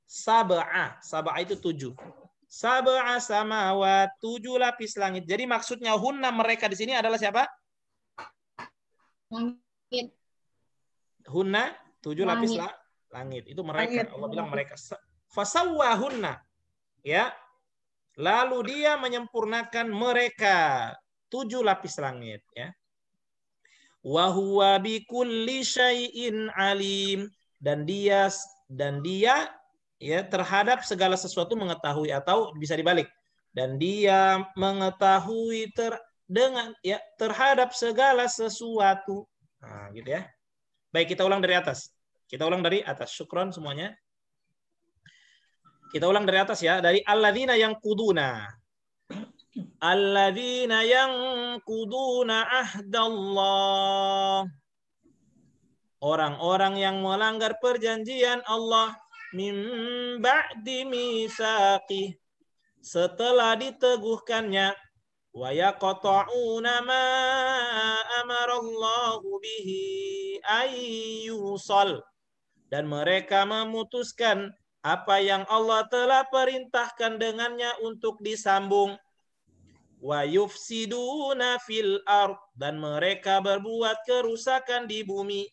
sab'a. Sab'a itu 7. Sab'a samawat, 7 lapis langit. Jadi maksudnya hunna, mereka di sini adalah siapa? Langit. Hunna, 7 lapis langit. Itu mereka. Allah bilang mereka. Fasawwahunna. Ya. Lalu dia menyempurnakan mereka, 7 lapis langit, ya. Wa huwa bikulli syai'in alim, dan dia ya terhadap segala sesuatu mengetahui, atau bisa dibalik, dan dia mengetahui dengan ya terhadap segala sesuatu. Nah, gitu ya. Baik, kita ulang dari atas. Kita ulang dari atas. Syukron semuanya. Kita ulang dari atas ya. Dari alladzina yang kuduna. Alladzina yang kuduna ahdallah. Orang-orang yang melanggar perjanjian Allah min ba'di misaqih, setelah diteguhkannya, wa yaqta'una ma amarallahu bihi ayyusal, dan mereka memutuskan apa yang Allah telah perintahkan dengannya untuk disambung, wa yufsiduna fil ard, dan mereka berbuat kerusakan di bumi.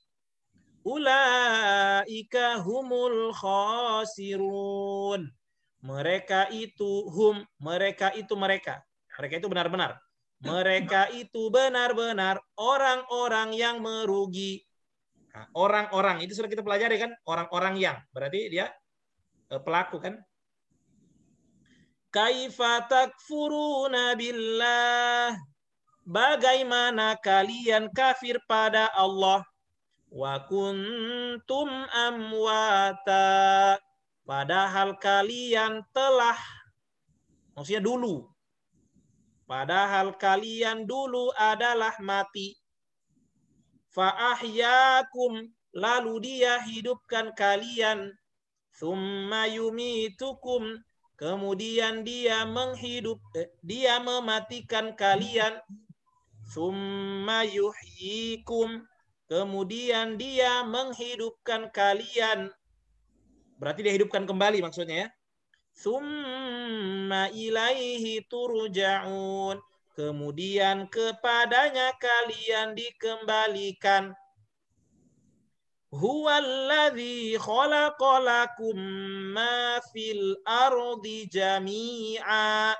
Ulaika humul khasirun. Mereka itu mereka itu benar-benar. Mereka itu benar-benar orang-orang yang merugi. Nah, orang-orang itu sudah kita pelajari kan? Orang-orang yang berarti dia pelaku kan? Kaifa takfuruna billah. Bagaimana kalian kafir pada Allah? Wa kuntum amwata, padahal kalian telah, maksudnya dulu, padahal kalian dulu adalah mati. Fa ahyakum, lalu dia hidupkan kalian. Tsumma yumitukum, kemudian dia mematikan kalian. Tsumma yuhyikum, kemudian dia menghidupkan kalian. Berarti dia hidupkan kembali maksudnya ya. Tsumma ilaihi turja'un, kemudian kepadanya kalian dikembalikan. Huwallazi khalaqalakum ma fil ardi jami'a.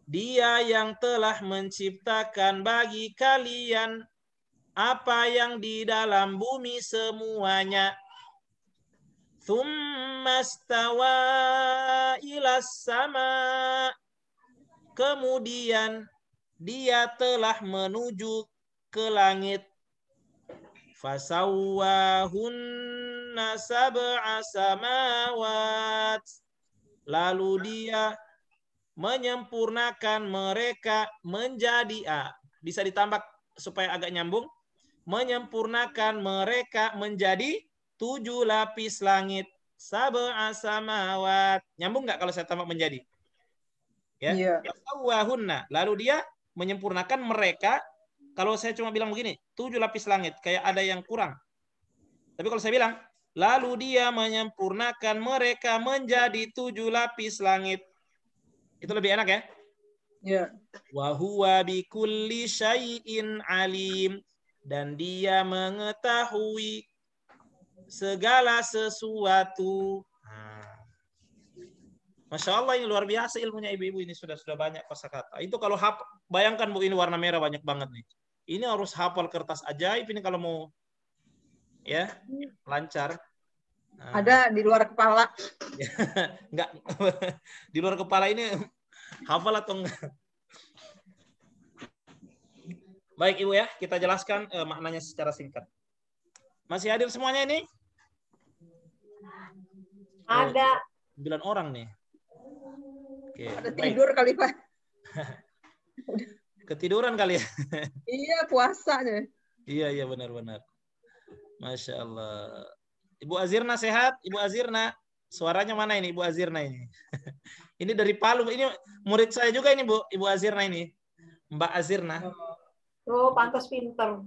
Dia yang telah menciptakan bagi kalian apa yang di dalam bumi semuanya. Tsumma stawa ilas sama, kemudian dia telah menuju ke langit. Fasawwahunna sab'a samawat, lalu dia menyempurnakan mereka menjadi bisa ditambah supaya agak nyambung. Menyempurnakan mereka menjadi 7 lapis langit. Sab'a samawat. Nyambung nggak kalau saya tambah menjadi? Ya. Iya. Fasawwahunna, lalu dia menyempurnakan mereka. Kalau saya cuma bilang begini, 7 lapis langit, kayak ada yang kurang. Tapi kalau saya bilang, lalu dia menyempurnakan mereka menjadi 7 lapis langit. Itu lebih enak ya? Iya. Wa huwa bikulli syai'in alim, dan dia mengetahui segala sesuatu. Masya Allah, ini luar biasa ilmunya ibu-ibu, ini sudah banyak kosakata. Itu kalau bayangkan Bu, ini warna merah banyak banget nih. Ini harus hafal kertas ajaib ini kalau mau ya lancar. Ada di luar kepala. Enggak. Di luar kepala ini hafal atau enggak? Baik Ibu ya, kita jelaskan maknanya secara singkat. Masih hadir semuanya ini? Ada. 9 orang nih. Oke, Ada tidur kali Pak. Ketiduran kali ya? Iya, puasanya. Iya benar-benar. Masya Allah. Ibu Azirna sehat? Ibu Azirna, suaranya mana ini Ibu Azirna ini? Ini dari Palu. Ini murid saya juga ini Bu, Ibu Azirna ini. Mbak Azirna. Oh, pantas pinter.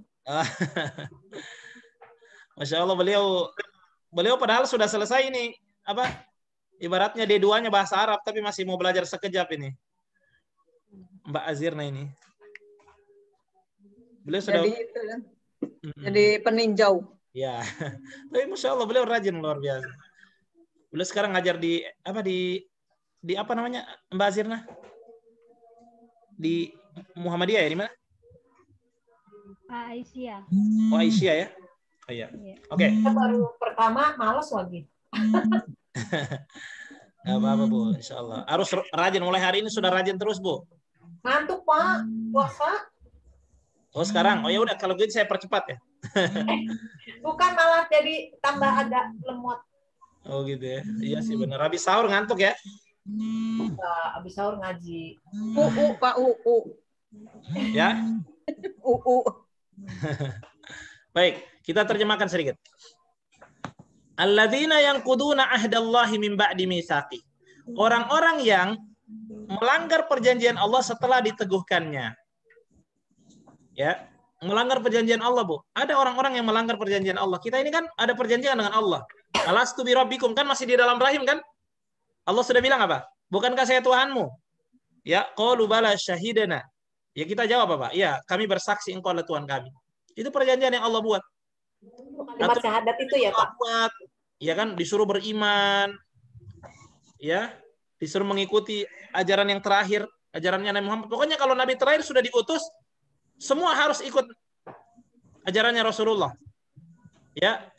Masya Allah, beliau padahal sudah selesai ini. Apa? Ibaratnya D2-nya bahasa Arab, tapi masih mau belajar sekejap ini. Mbak Azirna ini. Beliau sudah jadi itu kan. Jadi peninjau. Ya. Tapi Masya Allah, beliau rajin luar biasa. Beliau sekarang ngajar di apa namanya Mbak Azirna? Di Muhammadiyah ya, di mana? Aisyah. Oh, Aisyah ya? Oh iya. Oke. Kita baru pertama malas lagi. Gak apa-apa Bu, insya Allah. Harus rajin, mulai hari ini sudah rajin terus Bu. Ngantuk, Pak. Puasa. Oh, sekarang. Oh ya udah, kalau gitu saya percepat ya. Bukan, malah jadi tambah agak lemot. Oh gitu ya. Iya sih benar. Habis sahur ngantuk ya. Abis sahur ngaji. Pak Ya. Baik, kita terjemahkan sedikit. Alladzina yanquduna ahdallahi min ba'di mitsaqi. Orang-orang yang melanggar perjanjian Allah setelah diteguhkannya. Ya, melanggar perjanjian Allah, Bu. Ada orang-orang yang melanggar perjanjian Allah. Kita ini kan ada perjanjian dengan Allah. Alastu bi rabbikum, kan masih di dalam rahim kan? Allah sudah bilang apa? Bukankah saya Tuhanmu? Ya, qalu bala syahidana. Ya kita jawab apa? Ya, kami bersaksi engkau adalah Tuhan kami. Itu perjanjian yang Allah buat. Kalimat syahadat itu ya, Pak. Buat, ya kan, disuruh beriman. Ya, disuruh mengikuti ajaran yang terakhir, ajarannya Nabi Muhammad. Pokoknya kalau Nabi terakhir sudah diutus, semua harus ikut ajarannya Rasulullah. Ya.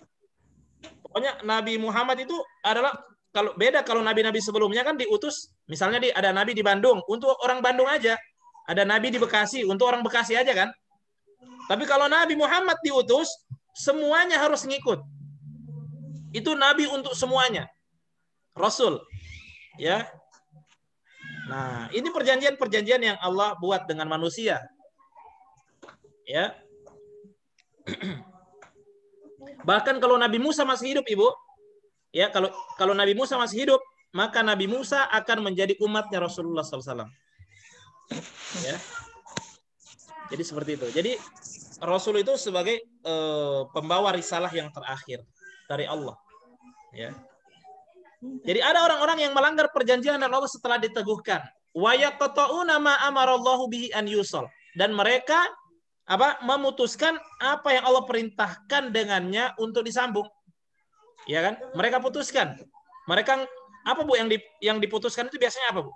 Pokoknya Nabi Muhammad itu adalah kalau nabi-nabi sebelumnya kan diutus, misalnya ada nabi di Bandung untuk orang Bandung aja, ada nabi di Bekasi untuk orang Bekasi aja kan. Tapi kalau Nabi Muhammad diutus, semuanya harus ngikut. Itu nabi untuk semuanya. Rasul. Ya. Nah, ini perjanjian-perjanjian yang Allah buat dengan manusia. Ya. Bahkan kalau Nabi Musa masih hidup, Ibu, ya, kalau Nabi Musa masih hidup, maka Nabi Musa akan menjadi umatnya Rasulullah SAW. Ya. Jadi seperti itu. Jadi Rasul itu sebagai pembawa risalah yang terakhir dari Allah. Ya. Jadi ada orang-orang yang melanggar perjanjian Allah setelah diteguhkan. Wa yaqta'una ma amarallahu bihi an yusal. Dan mereka memutuskan apa yang Allah perintahkan dengannya untuk disambung. Ya kan? Mereka putuskan. Mereka apa, Bu, yang diputuskan itu biasanya apa, Bu?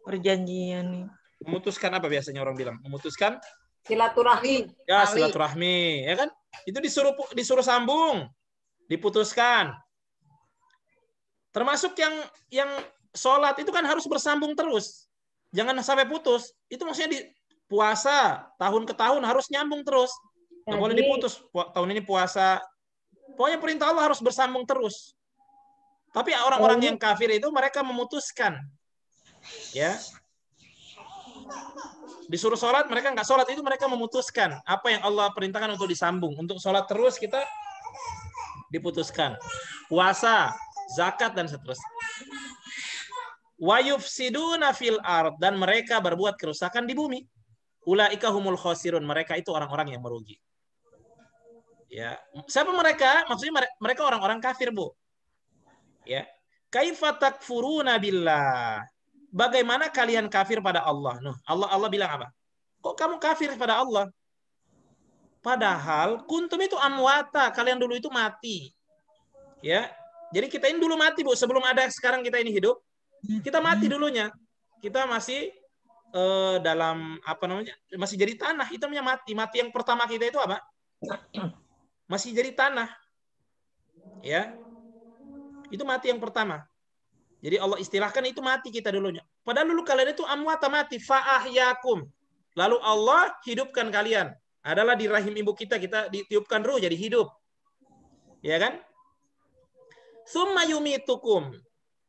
Perjanjian. Memutuskan apa biasanya orang bilang? Memutuskan silaturahmi. Ya, silaturahmi, ya kan? Itu disuruh sambung, diputuskan. Termasuk yang sholat itu kan harus bersambung terus. Jangan sampai putus. Itu maksudnya di puasa tahun ke tahun harus nyambung terus. Nggak boleh diputus. Tahun ini puasa. Pokoknya perintah Allah harus bersambung terus. Tapi orang-orang yang kafir itu mereka memutuskan. Ya. Disuruh sholat, mereka nggak sholat, itu mereka memutuskan apa yang Allah perintahkan untuk disambung. Untuk sholat terus kita diputuskan. Puasa, zakat, dan seterusnya. Wa yufsiduna fil ard, dan mereka berbuat kerusakan di bumi. Ulaika humul khosirun, mereka itu orang-orang yang merugi. Ya, siapa mereka? Maksudnya mereka orang-orang kafir, Bu. Ya. Kaifa takfuruna billah? Bagaimana kalian kafir pada Allah? Allah bilang apa? Kok kamu kafir pada Allah? Padahal kuntum itu amwata, kalian dulu itu mati. Ya. Jadi kita ini dulu mati, Bu. Sebelum ada sekarang kita ini hidup, kita mati dulunya. Kita masih dalam masih jadi tanah. Itu namanya mati. Mati yang pertama kita itu apa? Masih jadi tanah. Ya. Itu mati yang pertama. Jadi Allah istilahkan itu mati kita dulunya. Padahal dulu kalian itu amwata, mati, fa'ahyakum. Lalu Allah hidupkan kalian. Adalah di rahim ibu kita ditiupkan ruh jadi hidup. Ya kan? Tsumma yumitukum.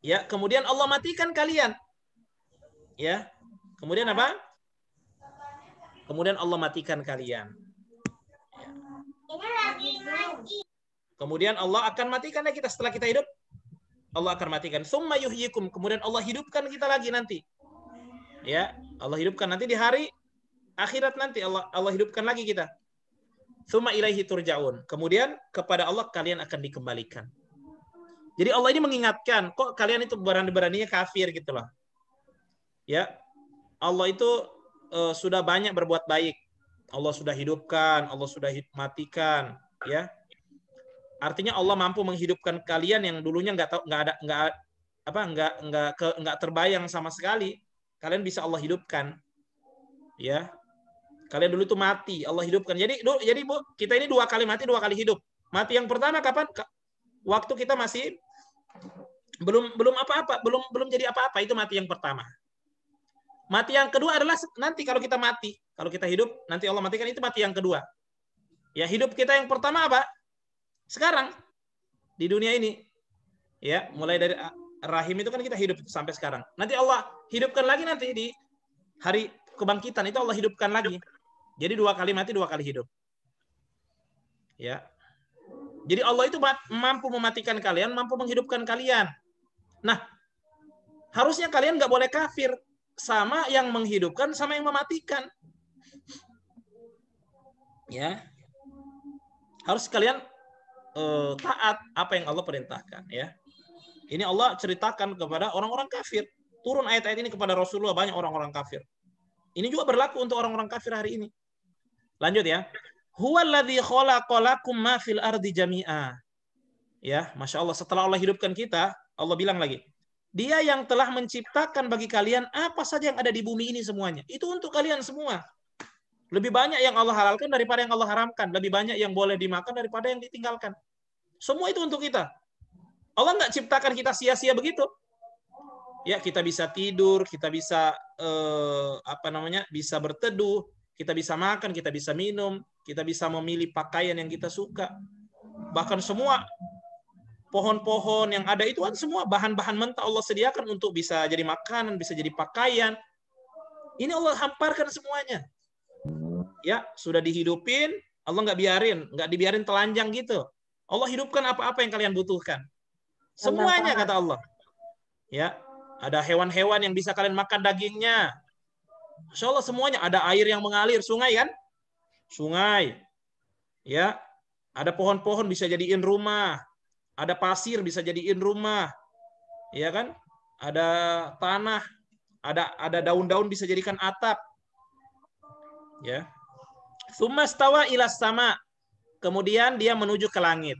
Ya, kemudian Allah matikan kalian. Ya. Kemudian apa? Kemudian Allah matikan kalian. Ya. Kemudian Allah akan matikan kita setelah kita hidup. Allah akan matikan. Tsumma yuhyikum. Kemudian Allah hidupkan kita lagi nanti. Ya, Allah hidupkan nanti di hari akhirat nanti Allah hidupkan lagi kita. Tsumma ilaihi turja'un. Kemudian kepada Allah kalian akan dikembalikan. Jadi Allah ini mengingatkan, kok kalian itu berani-beraninya kafir gitu loh. Ya. Allah itu sudah banyak berbuat baik. Allah sudah hidupkan, Allah sudah matikan, ya. Artinya Allah mampu menghidupkan kalian yang dulunya nggak terbayang sama sekali. Kalian bisa Allah hidupkan, ya. Kalian dulu itu mati, Allah hidupkan. Jadi Bu, kita ini 2 kali mati, 2 kali hidup. Mati yang pertama kapan? Waktu kita masih belum apa-apa, belum jadi apa-apa, itu mati yang pertama. Mati yang kedua adalah nanti kalau kita mati. Kalau kita hidup, nanti Allah matikan, itu mati yang kedua. Ya, hidup kita yang pertama apa? Sekarang. Di dunia ini. Ya, mulai dari rahim itu kan kita hidup sampai sekarang. Nanti Allah hidupkan lagi nanti di hari kebangkitan. Itu Allah hidupkan lagi. Jadi 2 kali mati, 2 kali hidup. Ya. Jadi Allah itu mampu mematikan kalian, mampu menghidupkan kalian. Nah, harusnya kalian nggak boleh kafir sama yang menghidupkan sama yang mematikan. Ya, harus kalian taat apa yang Allah perintahkan. Ya, ini Allah ceritakan kepada orang-orang kafir. Turun ayat-ayat ini kepada Rasulullah, banyak orang-orang kafir. Ini juga berlaku untuk orang-orang kafir hari ini. Lanjut ya. Huwallazi khalaqalakum ma fil ardi jami'a. Ya, Masya Allah. Setelah Allah hidupkan kita, Allah bilang lagi, Dia yang telah menciptakan bagi kalian apa saja yang ada di bumi ini semuanya. Itu untuk kalian semua. Lebih banyak yang Allah halalkan daripada yang Allah haramkan. Lebih banyak yang boleh dimakan daripada yang ditinggalkan. Semua itu untuk kita. Allah nggak ciptakan kita sia-sia begitu. Ya, kita bisa tidur, kita bisa bisa berteduh, kita bisa makan, kita bisa minum, kita bisa memilih pakaian yang kita suka. Bahkan semua pohon-pohon yang ada itu kan semua bahan-bahan mentah Allah sediakan untuk bisa jadi makanan, bisa jadi pakaian. Ini Allah hamparkan semuanya. Ya, sudah dihidupin, Allah nggak dibiarin telanjang gitu. Allah hidupkan apa-apa yang kalian butuhkan. Semuanya kata Allah. Ya, ada hewan-hewan yang bisa kalian makan dagingnya. Masya Allah semuanya. Ada air yang mengalir, sungai kan? Sungai. Ya, ada pohon-pohon bisa jadiin rumah. Ada pasir bisa jadiin rumah. Ya kan? Ada tanah, ada daun-daun bisa jadikan atap. Ya. Tsumma stawa ilas sama. Kemudian dia menuju ke langit.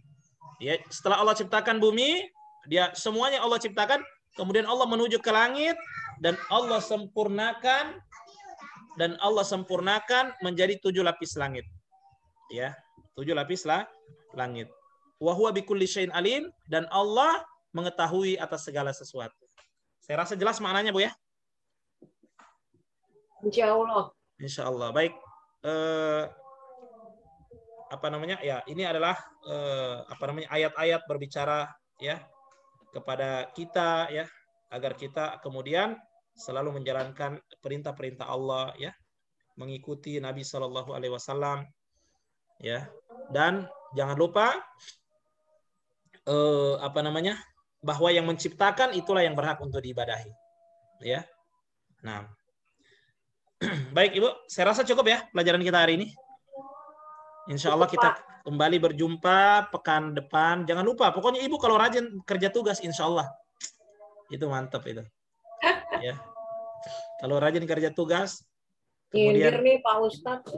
Ya, setelah Allah ciptakan bumi, dia semuanya Allah ciptakan, kemudian Allah menuju ke langit dan Allah sempurnakan menjadi 7 lapis langit. Ya, 7 lapis langit. Wa huwa bikulli syai'in alim, dan Allah mengetahui atas segala sesuatu. Saya rasa jelas maknanya, Bu ya? Insya Allah. Insya Allah. Baik. Ya, ini adalah ayat-ayat berbicara ya kepada kita ya, agar kita kemudian selalu menjalankan perintah-perintah Allah ya, mengikuti Nabi Shallallahu alaihi wasallam ya. Dan jangan lupa bahwa yang menciptakan itulah yang berhak untuk diibadahi. Ya. Nah. Baik, Ibu, saya rasa cukup ya pelajaran kita hari ini. Insya Allah kita kembali berjumpa pekan depan. Jangan lupa, pokoknya Ibu kalau rajin kerja tugas, insya Allah. Itu mantap itu. Ya. Kalau rajin kerja tugas, kemudian nih Pak Ustadz.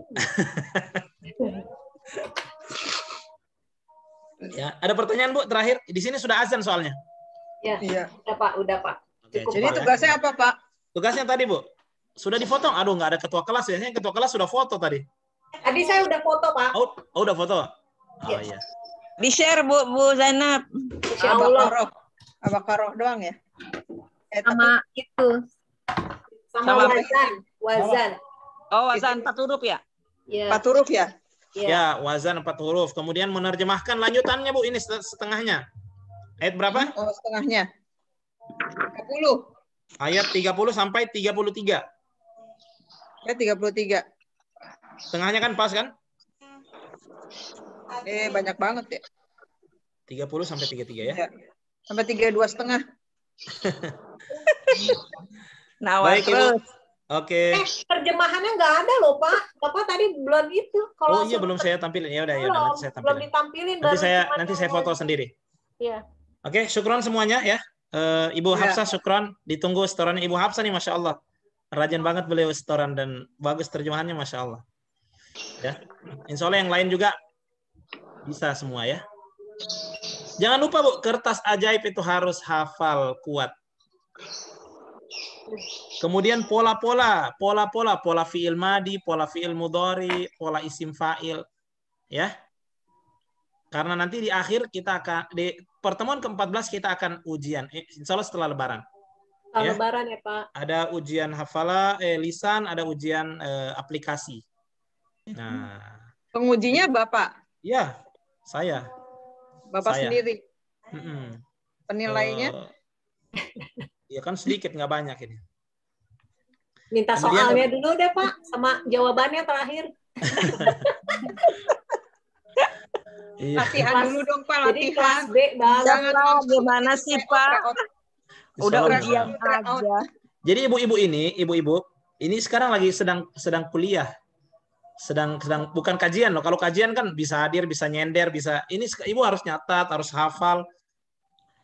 Ya, ada pertanyaan Bu terakhir? Di sini sudah azan soalnya. Ya, iya. Udah Pak. Oke, jadi tugasnya apa Pak? Tugasnya tadi Bu, sudah dipotong. Aduh, nggak ada ketua kelas. Biasanya ketua kelas sudah foto tadi. Tadi saya udah foto Pak. Oh udah foto. Oh iya. Di share Bu Zainab. Insya Allah. Abakaroh doang ya? Sama itu. Sama wazan. Oh, wazan 4 huruf ya? Ya. 4 huruf ya? Ya, wazan 4 huruf. Kemudian menerjemahkan lanjutannya Bu, ini setengahnya. Ayat berapa? Oh, setengahnya. 30. Ayat 30 sampai 33. Ya, 33. Setengahnya kan pas kan? Banyak banget ya. 30 sampai 33 ya. Sampai 32,5. Nah, baik Ibu. Oke. Terjemahannya nggak ada loh Pak. Bapak tadi belum itu. Kalau iya belum saya tampilin. Ya udah nanti saya tampilin. Belum ditampilin. Nanti saya foto sendiri. Iya. Oke, syukron semuanya ya. Ibu Hafsah syukron. Ditunggu setoran Ibu Hafsah nih, Masya Allah. Rajin banget beliau setoran dan bagus terjemahannya, Masya Allah. Ya, insya Allah yang lain juga bisa semua ya. Jangan lupa Bu, kertas ajaib itu harus hafal kuat. Kemudian pola-pola fi'il madi, pola fi'il mudhari, pola isim fa'il, ya. Karena nanti di akhir kita akan di pertemuan ke-14 kita akan ujian, insya Allah setelah Lebaran. Ya. Lebaran ya Pak. Ada ujian hafalah, lisan, ada ujian aplikasi. Nah, Pengujinya Bapak? ya, saya. Bapak sendiri? Penilainya? Ya kan sedikit, nggak banyak ini. Minta soalnya dulu deh Pak, sama jawabannya terakhir. Latihan dulu dong Pak, latihan. Jadi kelas B Bang. Janganlah, gimana sih Pak? Udah ujian aja. Jadi ibu-ibu ini sekarang lagi sedang kuliah. Sedang bukan kajian loh. Kalau kajian kan bisa hadir, bisa nyender, bisa. Ini ibu harus nyatat, harus hafal.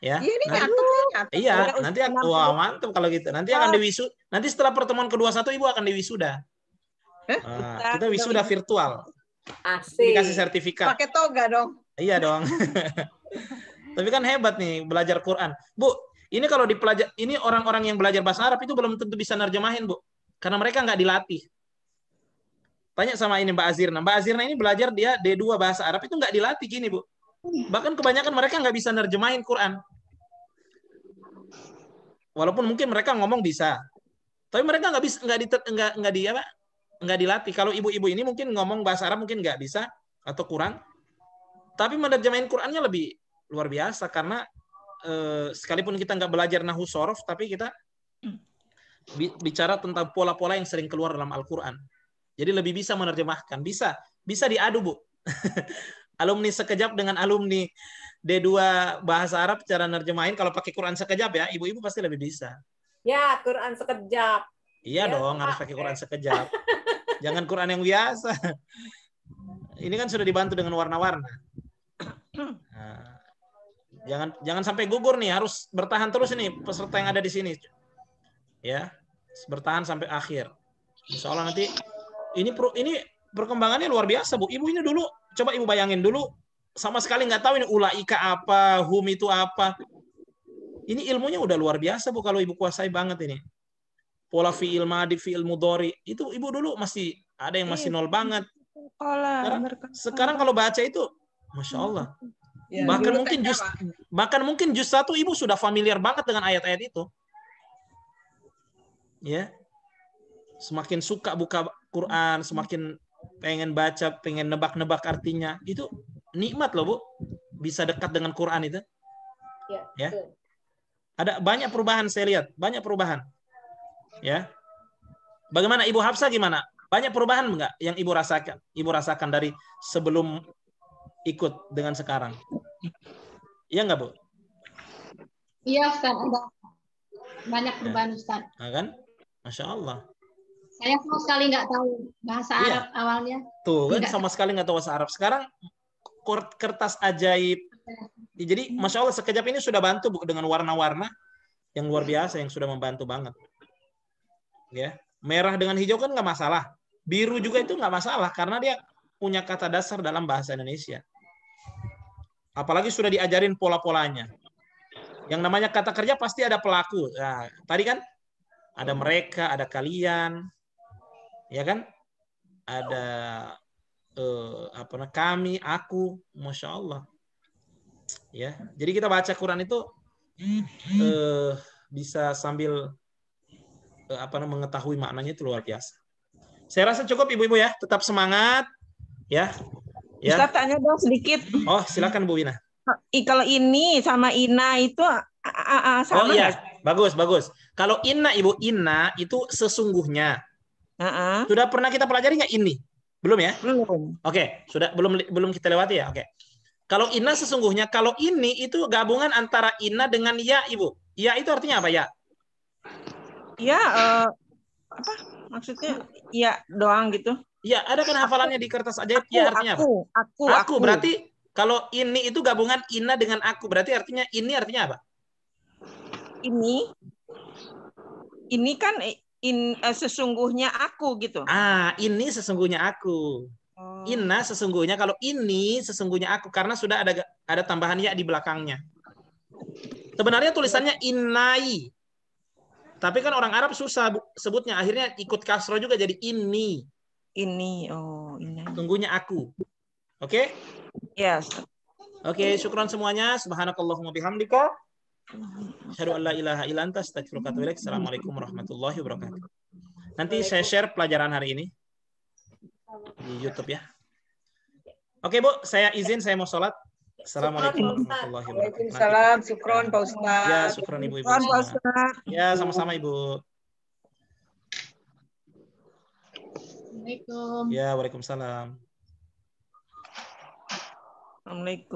Ya. Iya, ini nyatat. Iya, nanti wah mantap kalau gitu. Nanti akan diwisuda. Nanti setelah pertemuan ke-21 ibu akan diwisuda. Kita wisuda virtual. Asik. Dikasih sertifikat. Pakai toga dong. Iya dong. Tapi kan hebat nih belajar Quran. Bu, ini kalau dipelajari, ini orang-orang yang belajar bahasa Arab itu belum tentu bisa nerjemahin, Bu. Karena mereka nggak dilatih. Tanya sama ini Mbak Azirna. Mbak Azirna ini belajar dia D2 bahasa Arab itu nggak dilatih gini, Bu. Bahkan kebanyakan mereka nggak bisa nerjemahin Quran. Walaupun mungkin mereka ngomong bisa. Tapi mereka nggak bisa, nggak dilatih. Kalau ibu-ibu ini mungkin ngomong bahasa Arab mungkin nggak bisa atau kurang. Tapi menerjemahin Qurannya lebih luar biasa karena sekalipun kita nggak belajar nahwu sorof, tapi kita bicara tentang pola-pola yang sering keluar dalam Al-Quran. Jadi lebih bisa menerjemahkan. Bisa diadu, Bu. Alumni sekejap dengan alumni D2 bahasa Arab cara nerjemahin kalau pakai Quran sekejap ya, ibu-ibu pasti lebih bisa. Ya, Quran sekejap. Iya ya, dong, harus pakai Quran sekejap. Jangan Quran yang biasa. Ini kan sudah dibantu dengan warna-warna. Nah, jangan sampai gugur nih, harus bertahan terus ini peserta yang ada di sini. Ya, bertahan sampai akhir. Insya Allah nanti ini perkembangannya luar biasa, Bu. Ibu ini dulu, coba ibu bayangin dulu, sama sekali nggak tahu ini ulaika apa, hum itu apa. Ini ilmunya udah luar biasa, Bu, kalau ibu kuasai banget ini. Pola fi'il madi, fi'il mudhari, itu ibu dulu masih ada yang masih nol banget. Sekarang kalau baca itu, Masya Allah. Ya, bahkan mungkin juz 1 ibu sudah familiar banget dengan ayat-ayat itu. Ya. Semakin suka buka Quran, semakin pengen baca, pengen nebak-nebak artinya. Itu nikmat loh, Bu. Bisa dekat dengan Quran itu. Ya. Ada banyak perubahan saya lihat, banyak perubahan. Ya. Bagaimana Ibu Hafsah gimana? Banyak perubahan enggak yang Ibu rasakan? Ibu rasakan dari sebelum ikut dengan sekarang. Iya enggak, Bu? Iya, Ustaz, ada banyak perubahan, Ustaz. Nah, kan? Masya Allah. Saya sama sekali nggak tahu bahasa Arab awalnya. Tuh kan sama sekali nggak tahu bahasa Arab. Sekarang kertas ajaib. Jadi Masya Allah sekejap ini sudah bantu, Bu, dengan warna-warna yang luar biasa yang sudah membantu banget. Ya, merah dengan hijau kan nggak masalah. Biru juga itu nggak masalah karena dia punya kata dasar dalam bahasa Indonesia. Apalagi sudah diajarin pola-polanya. Yang namanya kata kerja pasti ada pelaku. Nah, tadi kan ada mereka, ada kalian, ya kan? Ada kami, aku, Masya Allah. Ya, jadi kita baca Quran itu bisa sambil mengetahui maknanya, itu luar biasa. Saya rasa cukup ibu-ibu ya, tetap semangat ya. Ustaz tanya dong sedikit. Oh, silakan Bu Wina. Kalau ini sama Ina itu sama. Oh iya, bagus. Kalau inna Ibu, inna itu sesungguhnya. Sudah pernah kita pelajari nggak ini? Belum ya? Belum. Oke, sudah belum kita lewati ya. Oke. Kalau inna sesungguhnya, kalau ini itu gabungan antara inna dengan ya, Ibu. Ya itu artinya apa ya? Ya, apa maksudnya? Ya doang gitu. Ya, ada kan hafalannya di kertas ajaib. Ya artinya apa? Aku. Berarti kalau ini itu gabungan inna dengan aku. Berarti artinya ini artinya apa? Ini kan sesungguhnya aku gitu. Ini sesungguhnya aku. Inna sesungguhnya, kalau ini sesungguhnya aku karena sudah ada tambahan ya di belakangnya. Sebenarnya tulisannya innai. Tapi kan orang Arab susah sebutnya, akhirnya ikut kasro juga jadi ini. Ini, ini. Sesungguhnya aku. Oke? Yes. Oke, syukron semuanya. Subhanakallahumma bihamdika. Asyhadu an la ilaha illa anta astaghfiruka wa atubu ilaik. Assalamualaikum warahmatullahi wabarakatuh. Nanti saya share pelajaran hari ini di YouTube ya. Oke Bu, saya izin, saya mau sholat. Assalamualaikum warahmatullahi wabarakatuh. Waalaikumsalam, syukron Pak Ustaz. Ya, syukron Ibu-ibu Pak semua. Ustaz. Ya, sama-sama Ibu. Assalamualaikum. Ya, waalaikumsalam. Assalamualaikum.